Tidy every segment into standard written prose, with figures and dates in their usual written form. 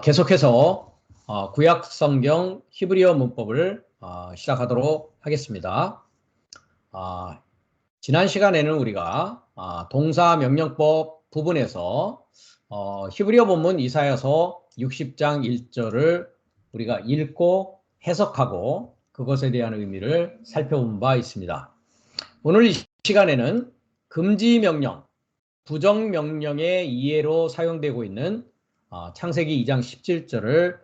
계속해서 구약 성경 히브리어 문법을 시작하도록 하겠습니다. 지난 시간에는 우리가 동사 명령법 부분에서 히브리어 본문 이사야서 60장 1절을 우리가 읽고 해석하고 그것에 대한 의미를 살펴본 바 있습니다. 오늘 이 시간에는 금지 명령, 부정 명령의 이해로 사용되고 있는 창세기 2장 17절을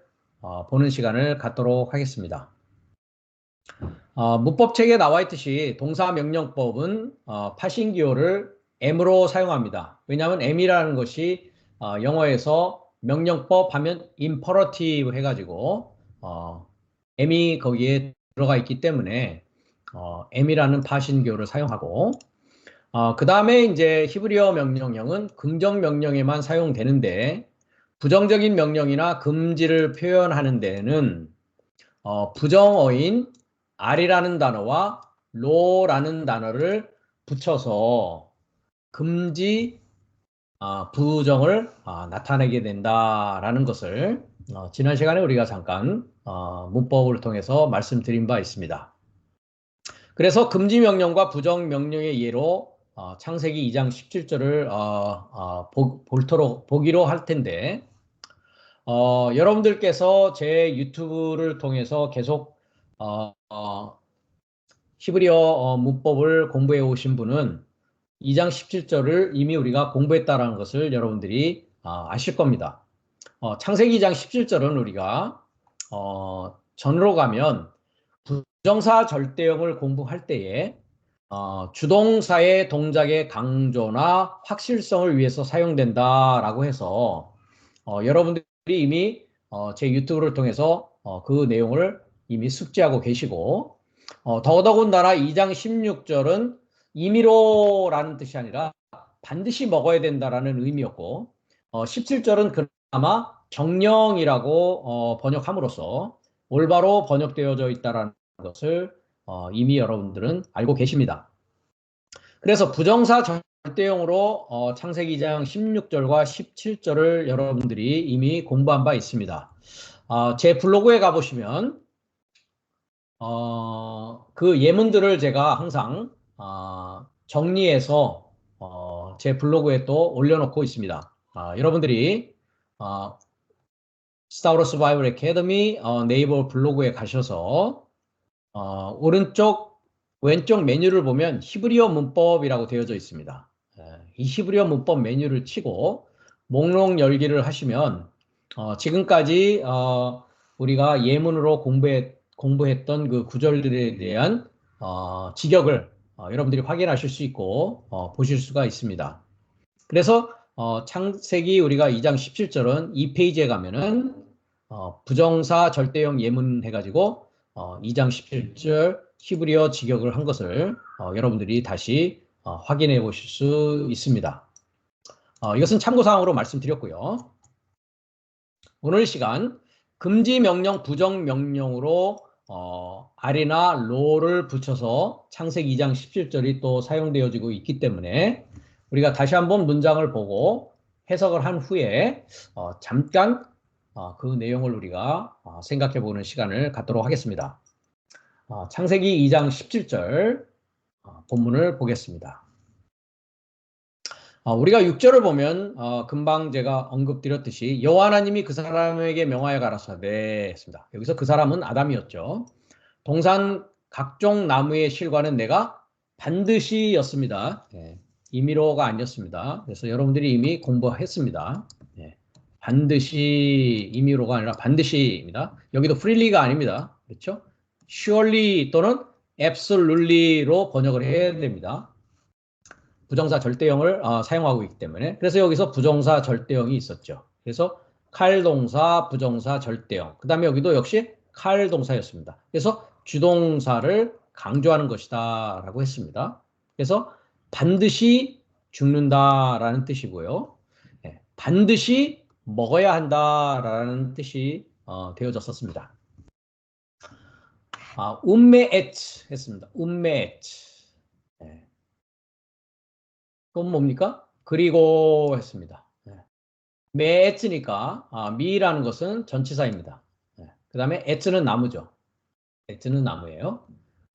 보는 시간을 갖도록 하겠습니다. 문법책에 나와 있듯이 동사명령법은 파신기호를 M으로 사용합니다. 왜냐하면 M이라는 것이 영어에서 명령법 하면 imperative 해가지고 M이 거기에 들어가 있기 때문에 M이라는 파신기호를 사용하고 그 다음에 이제 히브리어 명령형은 긍정 명령에만 사용되는데 부정적인 명령이나 금지를 표현하는 데는 부정어인 R이라는 단어와 로라는 단어를 붙여서 금지, 부정을 나타내게 된다라는 것을 지난 시간에 우리가 잠깐 문법을 통해서 말씀드린 바 있습니다. 그래서 금지 명령과 부정 명령의 예로 창세기 2장 17절을 보기로 할 텐데 여러분들께서 제 유튜브를 통해서 계속 히브리어 문법을 공부해 오신 분은 2장 17절을 이미 우리가 공부했다는 것을 여러분들이 아실 겁니다. 창세기 2장 17절은 우리가 전으로 가면 부정사 절대형을 공부할 때에 주동사의 동작의 강조나 확실성을 위해서 사용된다라고 해서 여러분들이 이미 제 유튜브를 통해서 그 내용을 이미 숙지하고 계시고 더더군다나 2장 16절은 임의로라는 뜻이 아니라 반드시 먹어야 된다라는 의미였고 17절은 그나마 정령이라고 번역함으로써 올바로 번역되어져 있다는 것을 이미 여러분들은 알고 계십니다. 그래서 부정사 절대형으로 창세기 2장 16절과 17절을 여러분들이 이미 공부한 바 있습니다. 제 블로그에 가보시면 그 예문들을 제가 항상 정리해서 제 블로그에 또 올려놓고 있습니다. 여러분들이 스타워로스 바이블 애카데미 네이버 블로그에 가셔서 오른쪽 왼쪽 메뉴를 보면 히브리어 문법이라고 되어져 있습니다. 이 히브리어 문법 메뉴를 치고 목록 열기를 하시면 지금까지 우리가 예문으로 공부했던 그 구절들에 대한 직역을 여러분들이 확인하실 수 있고 보실 수가 있습니다. 그래서 창세기 우리가 2장 17절은 이 페이지에 가면은 부정사 절대형 예문 해가지고 2장 17절 히브리어 직역을 한 것을 여러분들이 다시 확인해 보실 수 있습니다. 이것은 참고사항으로 말씀드렸고요. 오늘 시간 금지 명령, 부정 명령으로 R이나 로를 붙여서 창세기 2장 17절이 또 사용되어지고 있기 때문에 우리가 다시 한번 문장을 보고 해석을 한 후에 잠깐 그 내용을 우리가 생각해 보는 시간을 갖도록 하겠습니다. 창세기 2장 17절 본문을 보겠습니다. 우리가 6절을 보면 금방 제가 언급드렸듯이 여호와 하나님이 그 사람에게 명하여 가라사대 했습니다. 여기서 그 사람은 아담이었죠. 동산 각종 나무의 실과는 내가 반드시 였습니다. 임의로가 아니었습니다. 그래서 여러분들이 이미 공부했습니다. 반드시 임의로가 아니라 반드시입니다. 여기도 freely가 아닙니다. 그렇죠? surely 또는 absolutely로 번역을 해야 됩니다. 부정사 절대형을 사용하고 있기 때문에. 그래서 여기서 부정사 절대형이 있었죠. 그래서 칼동사, 부정사 절대형. 그 다음에 여기도 역시 칼동사였습니다. 그래서 주동사를 강조하는 것이다 라고 했습니다. 그래서 반드시 죽는다라는 뜻이고요. 반드시 먹어야 한다라는 뜻이 되어졌었습니다. 운메엣 했습니다. 운메엣. 그건 뭡니까? 그리고 했습니다. 매츠니까 미라는 것은 전치사입니다. 네. 그 다음에 에츠는 나무죠. 에츠는 나무예요.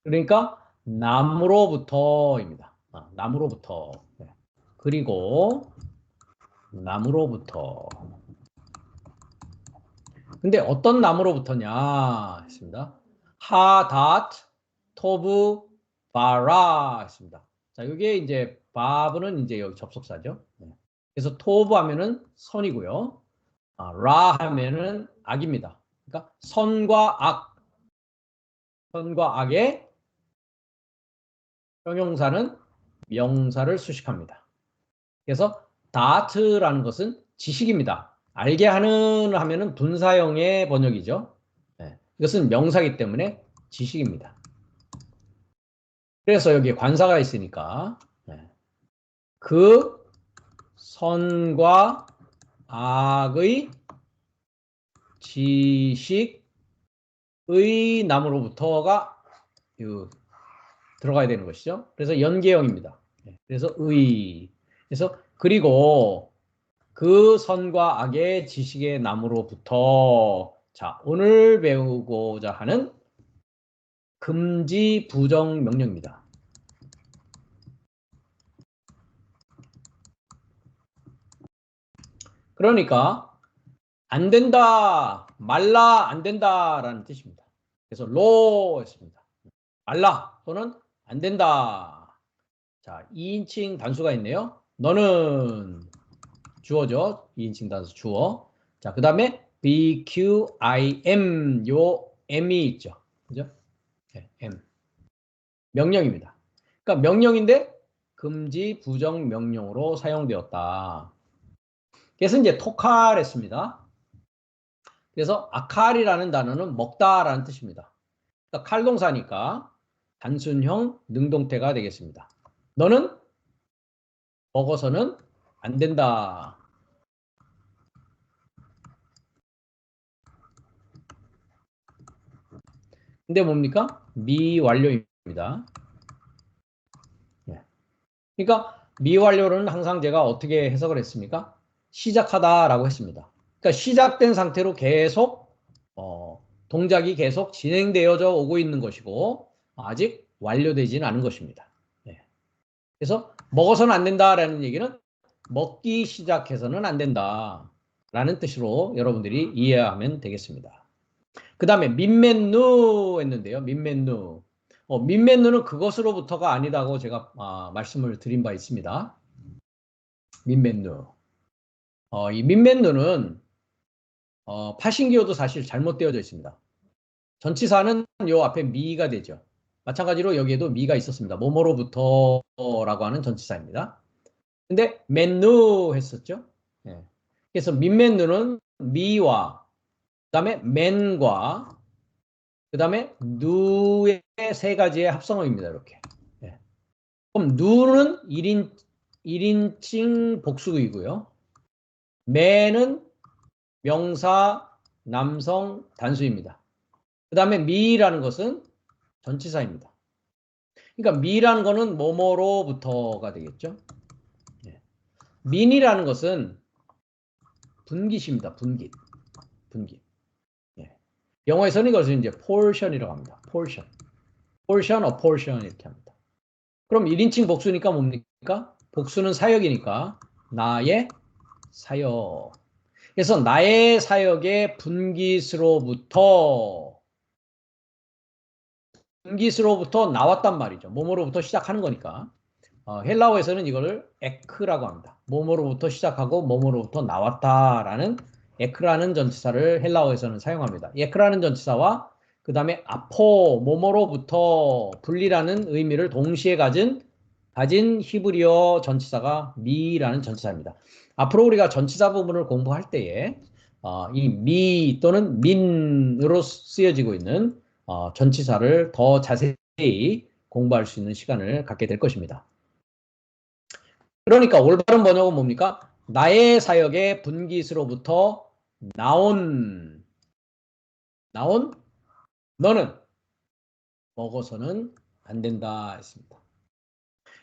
그러니까 나무로부터입니다. 나무로부터. 네. 그리고 나무로부터. 근데 어떤 나무로부터냐 했습니다. 하닷 토브 바라 했습니다. 자, 이게 이제 바브는 이제 여기 접속사죠. 네. 그래서 토브 하면은 선이고요. 라 하면은 악입니다. 그러니까 선과 악의 형용사는 명사를 수식합니다. 그래서 다트라는 것은 지식입니다. 알게 하는 하면은 분사형의 번역이죠. 네. 이것은 명사이기 때문에 지식입니다. 그래서 여기 관사가 있으니까 네. 그 선과 악의 지식의 나무로부터가 들어가야 되는 것이죠. 그래서 연계형입니다. 네. 그래서 그래서 그리고 그 선과 악의 지식의 나무로부터 자, 오늘 배우고자 하는 금지 부정 명령입니다. 그러니까 안 된다, 말라 안 된다라는 뜻입니다. 그래서 로 했습니다. 말라 또는 안 된다. 자, 2인칭 단수가 있네요. 너는 주어죠. 2인칭 단수 주어. 자, 그 다음에 BQIM 요 M이 있죠. 그죠? 네, M. 명령입니다. 그러니까 명령인데 금지 부정 명령으로 사용되었다. 그래서 이제 토칼했습니다. 그래서 아칼이라는 단어는 먹다라는 뜻입니다. 그러니까 칼동사니까 단순형 능동태가 되겠습니다. 너는 먹어서는 안 된다. 근데 뭡니까? 미완료입니다. 네. 그러니까 미완료는 항상 제가 어떻게 해석을 했습니까? 시작하다라고 했습니다. 그러니까 시작된 상태로 계속 동작이 계속 진행되어져 오고 있는 것이고 아직 완료되지는 않은 것입니다. 네. 그래서 먹어서는 안 된다라는 얘기는 먹기 시작해서는 안 된다라는 뜻으로 여러분들이 이해하면 되겠습니다. 그 다음에 민맨누 했는데요. 민맨누. 민맨누는 그것으로부터가 아니다고 제가 말씀을 드린 바 있습니다. 민맨누. 이 민맨누는 파신기호도 사실 잘못되어져 있습니다. 전치사는 요 앞에 미가 되죠. 마찬가지로 여기에도 미가 있었습니다. 뭐뭐로부터라고 하는 전치사입니다. 근데 맨누 했었죠. 예. 그래서 민맨누는 미와 그다음에 맨과 그다음에 누의 세 가지의 합성어입니다. 이렇게. 예. 그럼 누는 1인칭 복수이고요. 맨은 명사 남성 단수입니다. 그 다음에 미라는 것은 전치사입니다. 그러니까 미라는 거는 뭐뭐로부터가 되겠죠. 예. 민이라는 것은 분깃입니다. 분깃. 예. 영어에서는 이것을 이제 portion이라고 합니다. portion, a portion 이렇게 합니다. 그럼 1인칭 복수니까 뭡니까? 복수는 사역이니까 나의 사역. 그래서 나의 사역의 분깃으로부터 나왔단 말이죠. 뭐뭐로부터 시작하는 거니까. 헬라어에서는 이거를 에크라고 합니다. 뭐뭐로부터 시작하고 뭐뭐로부터 나왔다라는 에크라는 전치사를 헬라어에서는 사용합니다. 에크라는 전치사와 그 다음에 아포, 뭐뭐로부터 분리라는 의미를 동시에 가진 히브리어 전치사가 미라는 전치사입니다. 앞으로 우리가 전치사 부분을 공부할 때에 이 미 또는 민으로 쓰여지고 있는 전치사를 더 자세히 공부할 수 있는 시간을 갖게 될 것입니다. 그러니까 올바른 번역은 뭡니까? 나의 사역의 분깃으로부터 나온 너는 먹어서는 안 된다 했습니다.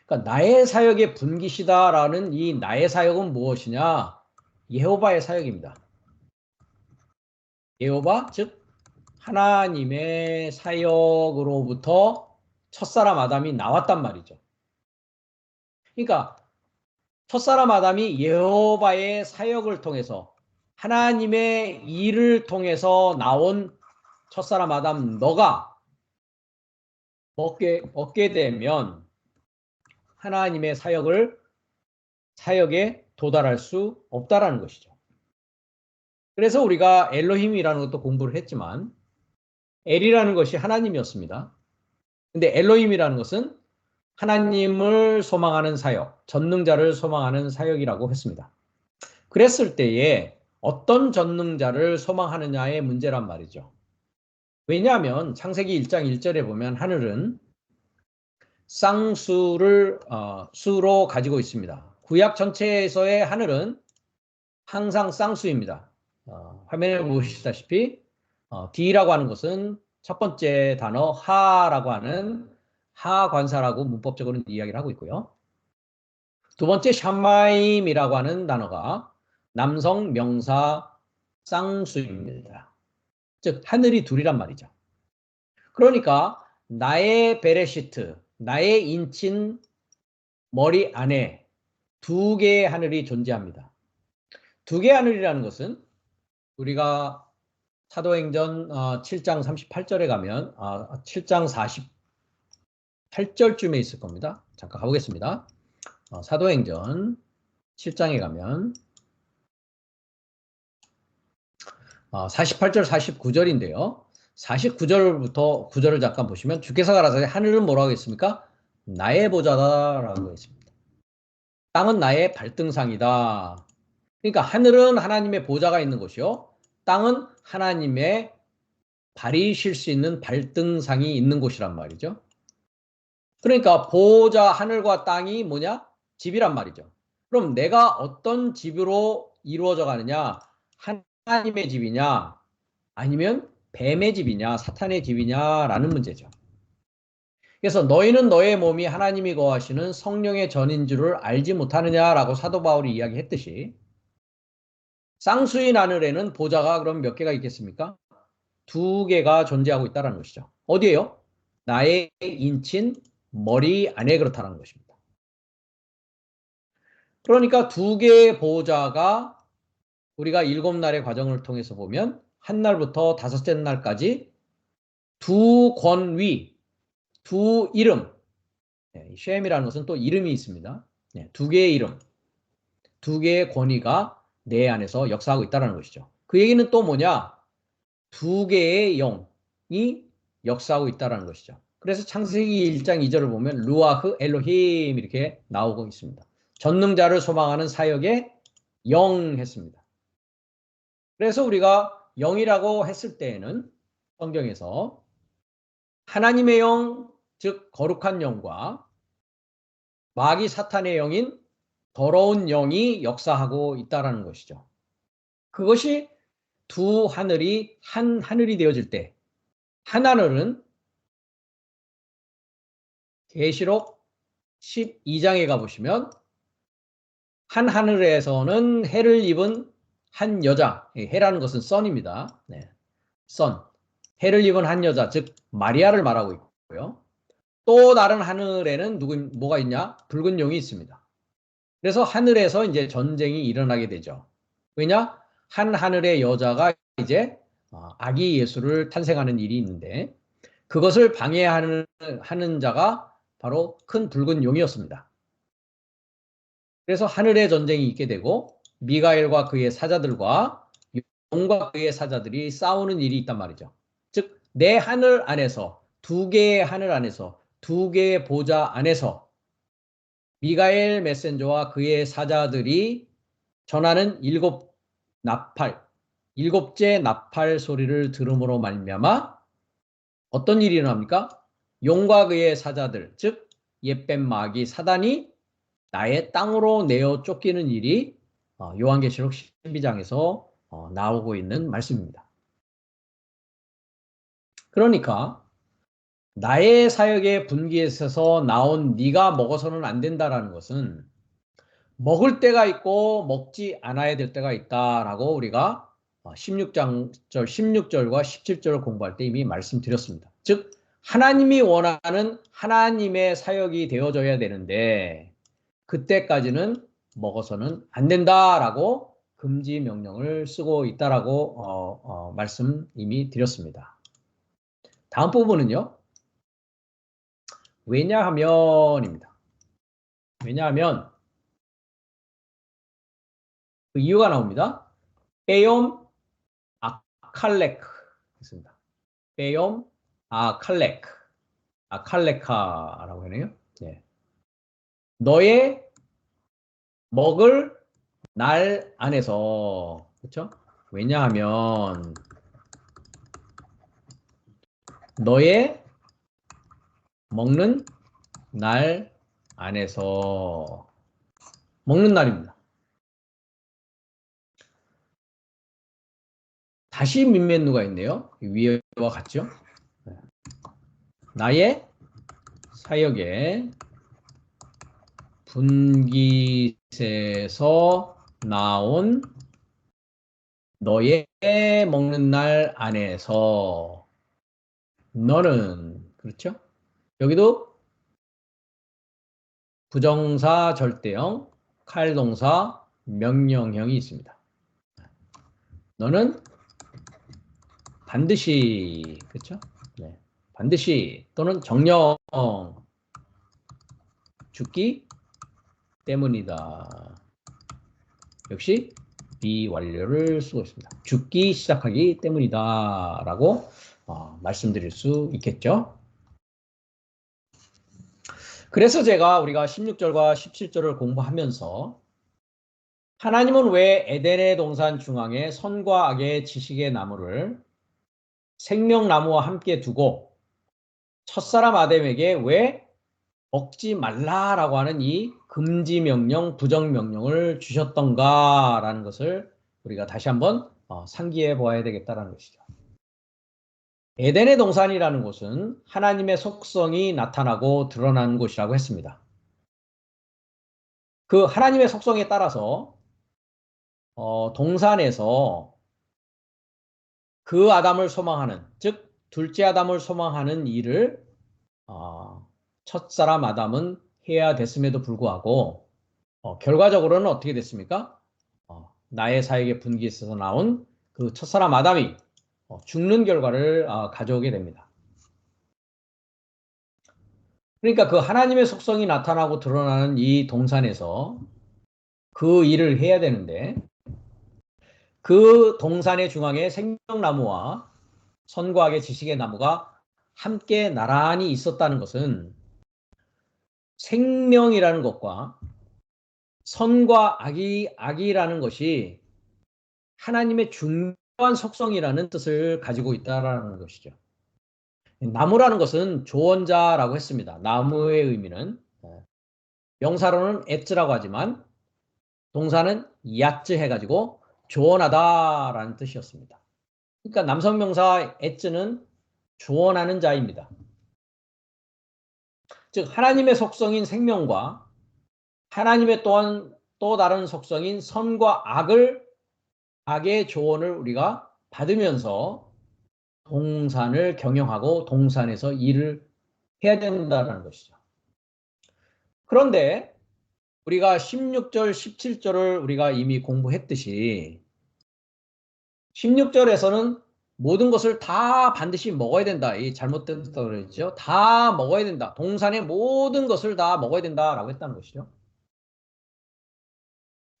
그러니까 나의 사역의 분깃이다라는 이 나의 사역은 무엇이냐? 여호와의 사역입니다. 여호와 즉 하나님의 사역으로부터 첫사람 아담이 나왔단 말이죠. 그러니까 첫사람 아담이 여호와의 사역을 통해서 하나님의 일을 통해서 나온 첫사람 아담 너가 얻게 되면 하나님의 사역에 도달할 수 없다라는 것이죠. 그래서 우리가 엘로힘이라는 것도 공부를 했지만 엘이라는 것이 하나님이었습니다. 근데 엘로힘이라는 것은 하나님을 소망하는 사역, 전능자를 소망하는 사역이라고 했습니다. 그랬을 때에 어떤 전능자를 소망하느냐의 문제란 말이죠. 왜냐하면 창세기 1장 1절에 보면 하늘은 쌍수를 수로 가지고 있습니다. 구약 전체에서의 하늘은 항상 쌍수입니다. 화면에 보시다시피 D라고 하는 것은 첫 번째 단어 하라고 하는 하관사라고 문법적으로는 이야기를 하고 있고요. 두 번째 샤마임이라고 하는 단어가 남성 명사 쌍수입니다. 즉 하늘이 둘이란 말이죠. 그러니까 나의 베레시트, 나의 인친 머리 안에 두 개의 하늘이 존재합니다. 두 개의 하늘이라는 것은 우리가 사도행전 7장 38절에 가면 7장 48절쯤에 있을 겁니다. 잠깐 가보겠습니다. 사도행전 7장에 가면 48절 49절인데요. 49절부터 9절을 잠깐 보시면 주께서 가라사대 하늘은 뭐라고 했습니까? 나의 보좌다라고 했습니다. 땅은 나의 발등상이다. 그러니까 하늘은 하나님의 보좌가 있는 곳이요. 땅은 하나님의 발이 쉴 수 있는 발등상이 있는 곳이란 말이죠. 그러니까 보좌 하늘과 땅이 뭐냐? 집이란 말이죠. 그럼 내가 어떤 집으로 이루어져 가느냐? 하나님의 집이냐? 아니면 뱀의 집이냐? 사탄의 집이냐라는 문제죠. 그래서 너희는 너의 몸이 하나님이 거하시는 성령의 전인 줄을 알지 못하느냐라고 사도 바울이 이야기했듯이 쌍수인 하늘에는 보좌가 그럼 몇 개가 있겠습니까? 두 개가 존재하고 있다는 것이죠. 어디에요? 나의 인친 머리 안에 그렇다는 것입니다. 그러니까 두 개의 보좌가 우리가 7날의 과정을 통해서 보면 한 날부터 다섯째 날까지 두 권위, 두 이름, 쉔이라는 것은 또 이름이 있습니다. 두 개의 이름, 두 개의 권위가 내 안에서 역사하고 있다는 것이죠. 그 얘기는 또 뭐냐? 두 개의 영이 역사하고 있다는 것이죠. 그래서 창세기 1장 2절을 보면 루아흐 엘로힘 이렇게 나오고 있습니다. 전능자를 소망하는 사역에 영 했습니다. 그래서 우리가 영이라고 했을 때에는 성경에서 하나님의 영, 즉 거룩한 영과 마귀 사탄의 영인 더러운 영이 역사하고 있다는 것이죠. 그것이 두 하늘이 한 하늘이 되어질 때 한 하늘은 계시록 12장에 가보시면 한 하늘에서는 해를 입은 한 여자, 해라는 것은 선입니다. 선, 해를 입은 한 여자, 즉 마리아를 말하고 있고요. 또 다른 하늘에는 뭐가 있냐? 붉은 용이 있습니다. 그래서 하늘에서 이제 전쟁이 일어나게 되죠. 왜냐? 한 하늘의 여자가 이제 아기 예수를 탄생하는 일이 있는데 그것을 방해하는 자가 바로 큰 붉은 용이었습니다. 그래서 하늘의 전쟁이 있게 되고 미가엘과 그의 사자들과 용과 그의 사자들이 싸우는 일이 있단 말이죠. 즉 내 하늘 안에서 두 개의 하늘 안에서 두 개의 보좌 안에서 미가엘 메센저와 그의 사자들이 전하는 일곱째 나팔 소리를 들음으로 말미암아 어떤 일이 일어납니까? 용과 그의 사자들, 즉 옛뱀 마귀 사단이 나의 땅으로 내어 쫓기는 일이 요한계시록 12장에서 나오고 있는 말씀입니다. 그러니까 나의 사역의 분기에 있어서 나온 네가 먹어서는 안 된다라는 것은 먹을 때가 있고 먹지 않아야 될 때가 있다라고 우리가 16절과 17절을 공부할 때 이미 말씀드렸습니다. 즉 하나님이 원하는 하나님의 사역이 되어져야 되는데 그때까지는 먹어서는 안 된다라고 금지 명령을 쓰고 있다라고 말씀 이미 드렸습니다. 다음 부분은요. 왜냐하면입니다. 왜냐하면 그 이유가 나옵니다. 빼옴 아칼레크 있습니다. 빼옴 아칼레크 아칼레카라고 하네요. 네. 너의 먹을 날 안에서 그렇죠? 왜냐하면 너의 먹는 날 안에서 먹는 날입니다. 다시 민맨누가 있네요. 위에와 같죠? 나의 사역에 분깃에서 나온 너의 먹는 날 안에서 너는 그렇죠? 여기도 부정사 절대형, 칼동사 명령형이 있습니다. 너는 반드시 그렇죠? 네. 반드시 또는 정령 죽기 때문이다. 역시 비완료를 쓰고 있습니다. 죽기 시작하기 때문이다 라고 말씀드릴 수 있겠죠. 그래서 우리가 16절과 17절을 공부하면서 하나님은 왜 에덴의 동산 중앙에 선과 악의 지식의 나무를 생명나무와 함께 두고 첫사람 아담에게 왜 먹지 말라라고 하는 이 금지 명령, 부정 명령을 주셨던가라는 것을 우리가 다시 한번 상기해 보아야 되겠다라는 것이죠. 에덴의 동산이라는 곳은 하나님의 속성이 나타나고 드러나는 곳이라고 했습니다. 그 하나님의 속성에 따라서 동산에서 그 아담을 소망하는, 즉 둘째 아담을 소망하는 일을 첫사람 아담은 해야 됐음에도 불구하고 결과적으로는 어떻게 됐습니까? 나의 사역의 분기에서 나온 그 첫사람 아담이 죽는 결과를 가져오게 됩니다. 그러니까 그 하나님의 속성이 나타나고 드러나는 이 동산에서 그 일을 해야 되는데 그 동산의 중앙에 생명나무와 선과 악의 지식의 나무가 함께 나란히 있었다는 것은 생명이라는 것과 선과 악이라는 것이 하나님의 중요한 속성이라는 뜻을 가지고 있다는 것이죠. 나무라는 것은 조언자라고 했습니다. 나무의 의미는 명사로는 엣즈라고 하지만 동사는 야츠 해가지고 조언하다라는 뜻이었습니다. 그러니까 남성명사 엣즈는 조언하는 자입니다. 즉 하나님의 속성인 생명과 하나님의 또한 또 다른 속성인 선과 악의 조언을 우리가 받으면서 동산을 경영하고 동산에서 일을 해야 된다는 것이죠. 그런데 우리가 16절, 17절을 우리가 이미 공부했듯이 16절에서는 모든 것을 다 반드시 먹어야 된다. 이 잘못됐다고 그랬죠. 다 먹어야 된다. 동산의 모든 것을 다 먹어야 된다라고 했다는 것이죠.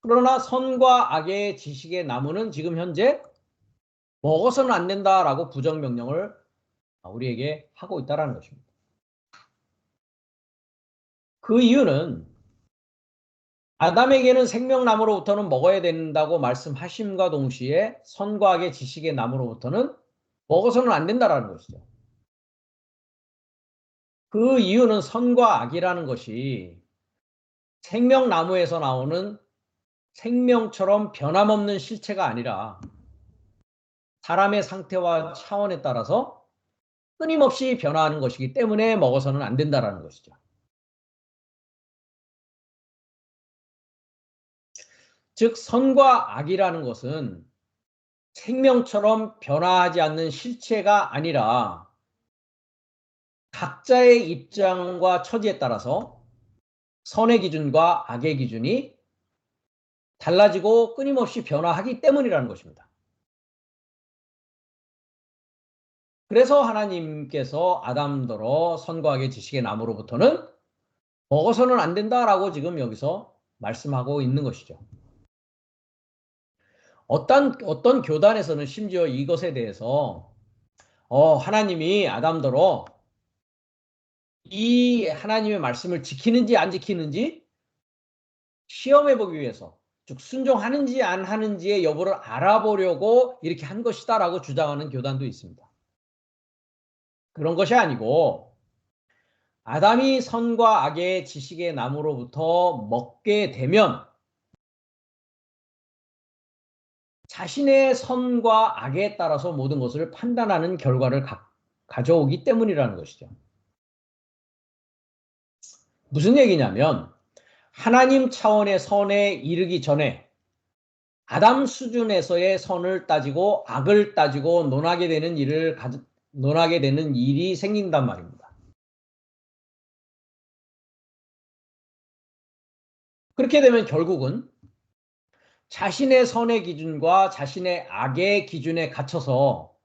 그러나 선과 악의 지식의 나무는 지금 현재 먹어서는 안 된다라고 부정명령을 우리에게 하고 있다는 것입니다. 그 이유는 아담에게는 생명나무로부터는 먹어야 된다고 말씀하심과 동시에 선과 악의 지식의 나무로부터는 먹어서는 안 된다는 것이죠. 그 이유는 선과 악이라는 것이 생명나무에서 나오는 생명처럼 변함없는 실체가 아니라 사람의 상태와 차원에 따라서 끊임없이 변화하는 것이기 때문에 먹어서는 안 된다는 것이죠. 즉 선과 악이라는 것은 생명처럼 변화하지 않는 실체가 아니라 각자의 입장과 처지에 따라서 선의 기준과 악의 기준이 달라지고 끊임없이 변화하기 때문이라는 것입니다. 그래서 하나님께서 아담더러 선과 악의 지식의 나무로부터는 먹어서는 안 된다라고 지금 여기서 말씀하고 있는 것이죠. 어떤 교단에서는 심지어 이것에 대해서 하나님이 아담더러 이 하나님의 말씀을 지키는지 안 지키는지 시험해보기 위해서, 즉 순종하는지 안 하는지의 여부를 알아보려고 이렇게 한 것이다라고 주장하는 교단도 있습니다. 그런 것이 아니고 아담이 선과 악의 지식의 나무로부터 먹게 되면 자신의 선과 악에 따라서 모든 것을 판단하는 결과를 가져오기 때문이라는 것이죠. 무슨 얘기냐면 하나님 차원의 선에 이르기 전에 아담 수준에서의 선을 따지고 악을 따지고 논하게 되는 일이 생긴단 말입니다. 그렇게 되면 결국은 자신의 선의 기준과 자신의 악의 기준에 갇혀서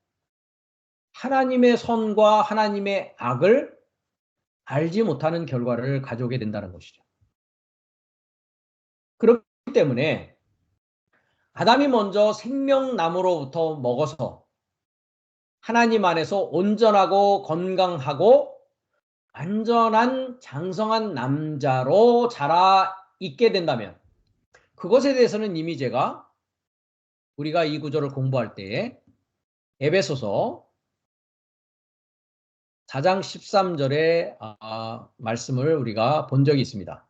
하나님의 선과 하나님의 악을 알지 못하는 결과를 가져오게 된다는 것이죠. 그렇기 때문에 아담이 먼저 생명나무로부터 먹어서 하나님 안에서 온전하고 건강하고 안전한 장성한 남자로 자라 있게 된다면 그것에 대해서는 이미 제가 우리가 이 구절을 공부할 때에 에베소서 4장 13절의 말씀을 우리가 본 적이 있습니다.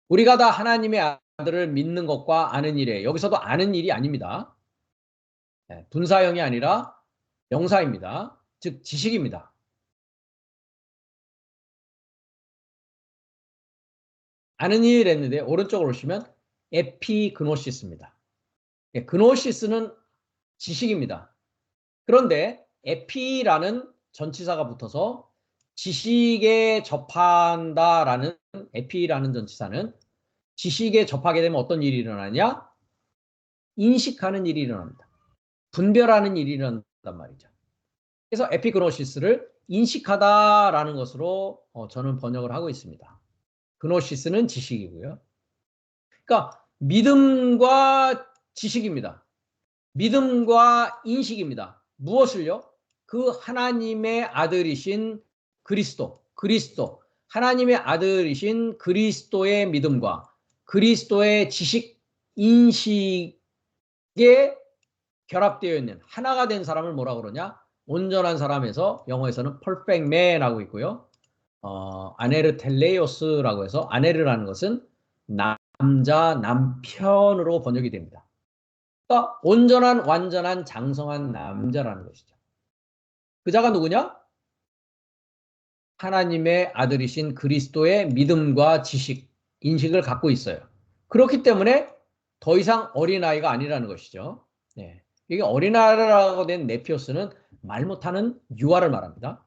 우리가 다 하나님의 아들을 믿는 것과 아는 일에, 여기서도 아는 일이 아닙니다. 분사형이 아니라 명사입니다. 즉 지식입니다. 아는 일 했는데 오른쪽으로 오시면 에피그노시스입니다. 그노시스는 지식입니다. 그런데 에피라는 전치사가 붙어서 지식에 접한다라는 에피라는 전치사는 지식에 접하게 되면 어떤 일이 일어나냐? 인식하는 일이 일어납니다. 분별하는 일이 일어난단 말이죠. 그래서 에피그노시스를 인식하다라는 것으로 저는 번역을 하고 있습니다. 그노시스는 지식이고요. 그러니까 믿음과 지식입니다. 믿음과 인식입니다. 무엇을요? 그 하나님의 아들이신 그리스도, 하나님의 아들이신 그리스도의 믿음과 그리스도의 지식, 인식에 결합되어 있는 하나가 된 사람을 뭐라 그러냐? 온전한 사람에서 영어에서는 perfect man하고 있고요. 아네르텔레오스라고 해서 아네르라는 것은 남자, 남편으로 번역이 됩니다. 그러니까 온전한, 완전한, 장성한 남자라는 것이죠. 그자가 누구냐? 하나님의 아들이신 그리스도의 믿음과 지식, 인식을 갖고 있어요. 그렇기 때문에 더 이상 어린아이가 아니라는 것이죠. 네. 이게 어린아이라고 된 네피오스는 말 못하는 유아를 말합니다.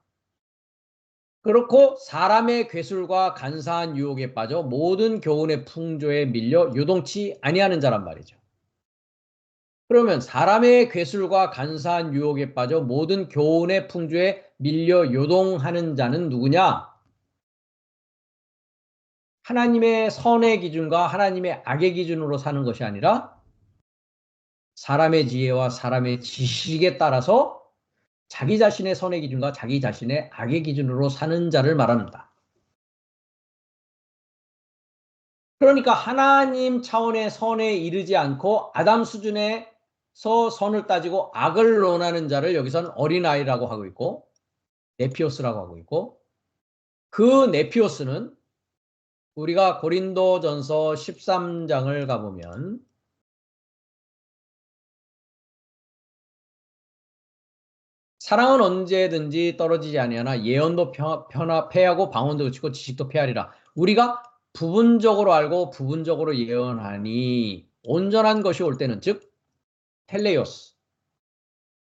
그렇고 사람의 괴술과 간사한 유혹에 빠져 모든 교훈의 풍조에 밀려 요동치 아니하는 자란 말이죠. 그러면 사람의 괴술과 간사한 유혹에 빠져 모든 교훈의 풍조에 밀려 요동하는 자는 누구냐? 하나님의 선의 기준과 하나님의 악의 기준으로 사는 것이 아니라 사람의 지혜와 사람의 지식에 따라서 자기 자신의 선의 기준과 자기 자신의 악의 기준으로 사는 자를 말합니다. 그러니까 하나님 차원의 선에 이르지 않고 아담 수준에서 선을 따지고 악을 논하는 자를 여기서는 어린아이라고 하고 있고 네피오스라고 하고 있고 그 네피오스는 우리가 고린도전서 13장을 가보면 사랑은 언제든지 떨어지지 아니하나 예언도 패하고 방언도 그치고 지식도 패하리라. 우리가 부분적으로 알고 부분적으로 예언하니 온전한 것이 올 때는 즉 텔레오스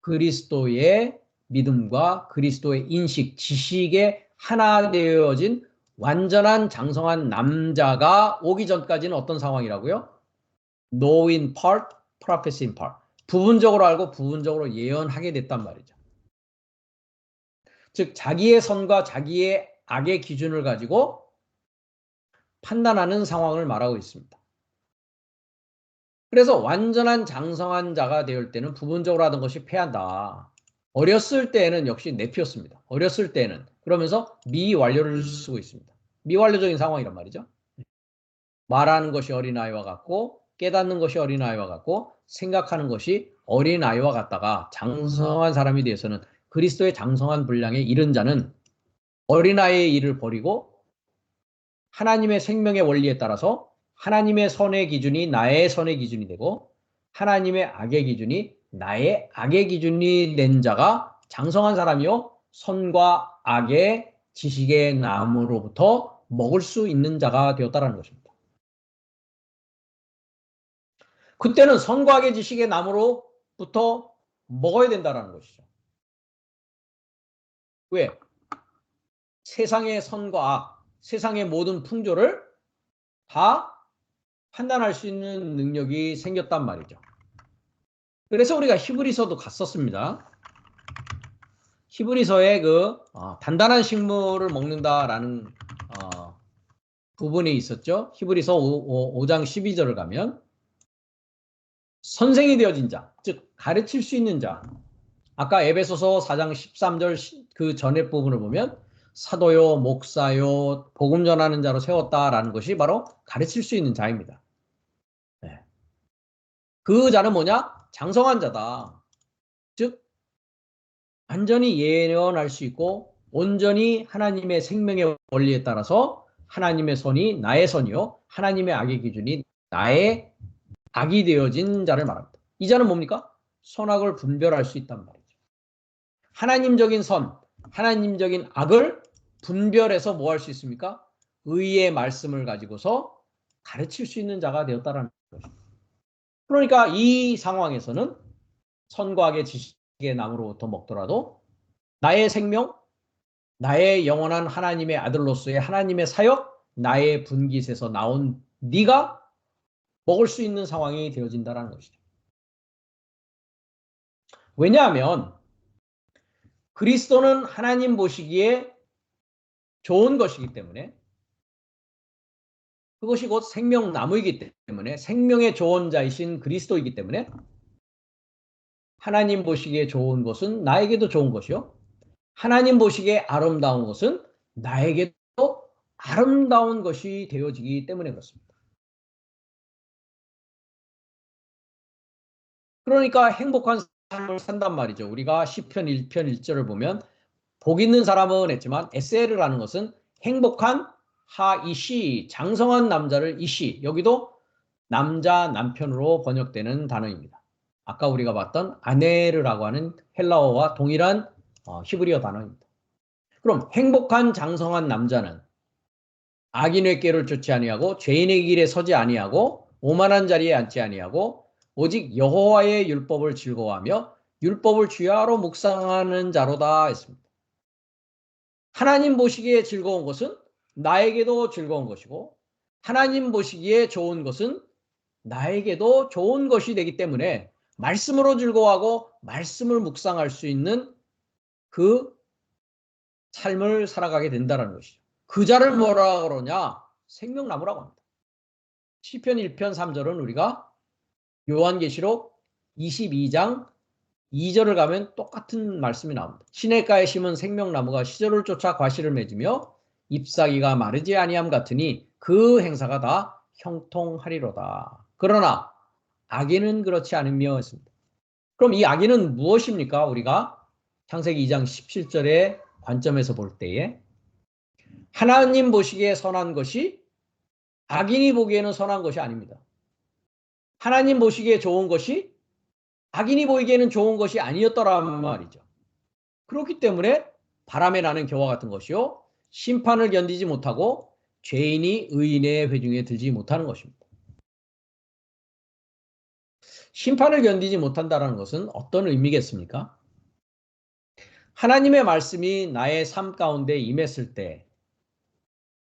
그리스도의 믿음과 그리스도의 인식, 지식에 하나 되어진 완전한 장성한 남자가 오기 전까지는 어떤 상황이라고요? Know in part, prophecy in part. 부분적으로 알고 부분적으로 예언하게 됐단 말이죠. 즉 자기의 선과 자기의 악의 기준을 가지고 판단하는 상황을 말하고 있습니다. 그래서 완전한 장성한 자가 되을 때는 부분적으로 하던 것이 패한다. 어렸을 때에는 역시 내피였습니다. 어렸을 때는. 그러면서 미완료를 쓰고 있습니다. 미완료적인 상황이란 말이죠. 말하는 것이 어린아이와 같고 깨닫는 것이 어린아이와 같고 생각하는 것이 어린아이와 같다가 장성한 사람이 되어서는 그리스도의 장성한 분량에 이른 자는 어린아이의 일을 버리고 하나님의 생명의 원리에 따라서 하나님의 선의 기준이 나의 선의 기준이 되고 하나님의 악의 기준이 나의 악의 기준이 된 자가 장성한 사람이요 선과 악의 지식의 나무로부터 먹을 수 있는 자가 되었다는 것입니다. 그때는 선과 악의 지식의 나무로부터 먹어야 된다는 것이죠. 왜? 세상의 선과 악, 세상의 모든 풍조를 다 판단할 수 있는 능력이 생겼단 말이죠. 그래서 우리가 히브리서도 갔었습니다. 히브리서에 단단한 식물을 먹는다라는 부분이 있었죠. 히브리서 5장 12절을 가면 선생이 되어진 자, 즉 가르칠 수 있는 자. 아까 에베소서 4장 13절 그 전에 부분을 보면 사도요, 목사요, 복음 전하는 자로 세웠다라는 것이 바로 가르칠 수 있는 자입니다. 네. 그 자는 뭐냐? 장성한 자다. 즉 완전히 예언할 수 있고 온전히 하나님의 생명의 원리에 따라서 하나님의 선이 나의 선이요 하나님의 악의 기준이 나의 악이 되어진 자를 말합니다. 이 자는 뭡니까? 선악을 분별할 수 있단 말이죠. 하나님적인 선, 하나님적인 악을 분별해서 뭐 할 수 있습니까? 의의 말씀을 가지고서 가르칠 수 있는 자가 되었다는 것입니다. 그러니까 이 상황에서는 선과 악의 지식의 나무로부터 먹더라도 나의 생명, 나의 영원한 하나님의 아들로서의 하나님의 사역, 나의 분깃에서 나온 네가 먹을 수 있는 상황이 되어진다는 것이죠. 왜냐하면 그리스도는 하나님 보시기에 좋은 것이기 때문에 그것이 곧 생명나무이기 때문에 생명의 조언자이신 그리스도이기 때문에 하나님 보시기에 좋은 것은 나에게도 좋은 것이요. 하나님 보시기에 아름다운 것은 나에게도 아름다운 것이 되어지기 때문에 그렇습니다. 그러니까 행복한 삶을 산단 말이죠. 우리가 시편 1편 1절을 보면 복 있는 사람은 했지만 에세를 하는 것은 행복한 하이시 장성한 남자를 이시 여기도 남자 남편으로 번역되는 단어입니다. 아까 우리가 봤던 아네르라고 하는 헬라어와 동일한 히브리어 단어입니다. 그럼 행복한 장성한 남자는 악인의 꾀를 쫓지 아니하고 죄인의 길에 서지 아니하고 오만한 자리에 앉지 아니하고 오직 여호와의 율법을 즐거워하며 율법을 주야로 묵상하는 자로다 했습니다. 하나님 보시기에 즐거운 것은 나에게도 즐거운 것이고 하나님 보시기에 좋은 것은 나에게도 좋은 것이 되기 때문에 말씀으로 즐거워하고 말씀을 묵상할 수 있는 그 삶을 살아가게 된다는 것이죠. 그 자를 뭐라 그러냐? 생명나무라고 합니다. 시편 1편 3절은 우리가 요한계시록 22장 2절을 가면 똑같은 말씀이 나옵니다. 시냇가에 심은 생명나무가 시절을 쫓아 과실을 맺으며 잎사귀가 마르지 아니함 같으니 그 행사가 다 형통하리로다. 그러나 악인은 그렇지 않으며 했습니다. 그럼 이 악인은 무엇입니까? 우리가 창세기 2장 17절의 관점에서 볼 때에 하나님 보시기에 선한 것이 악인이 보기에는 선한 것이 아닙니다. 하나님 보시기에 좋은 것이 악인이 보이기에는 좋은 것이 아니었더란 말이죠. 그렇기 때문에 바람에 나는 겨와 같은 것이요 심판을 견디지 못하고 죄인이 의인의 회중에 들지 못하는 것입니다. 심판을 견디지 못한다는 것은 어떤 의미겠습니까? 하나님의 말씀이 나의 삶 가운데 임했을 때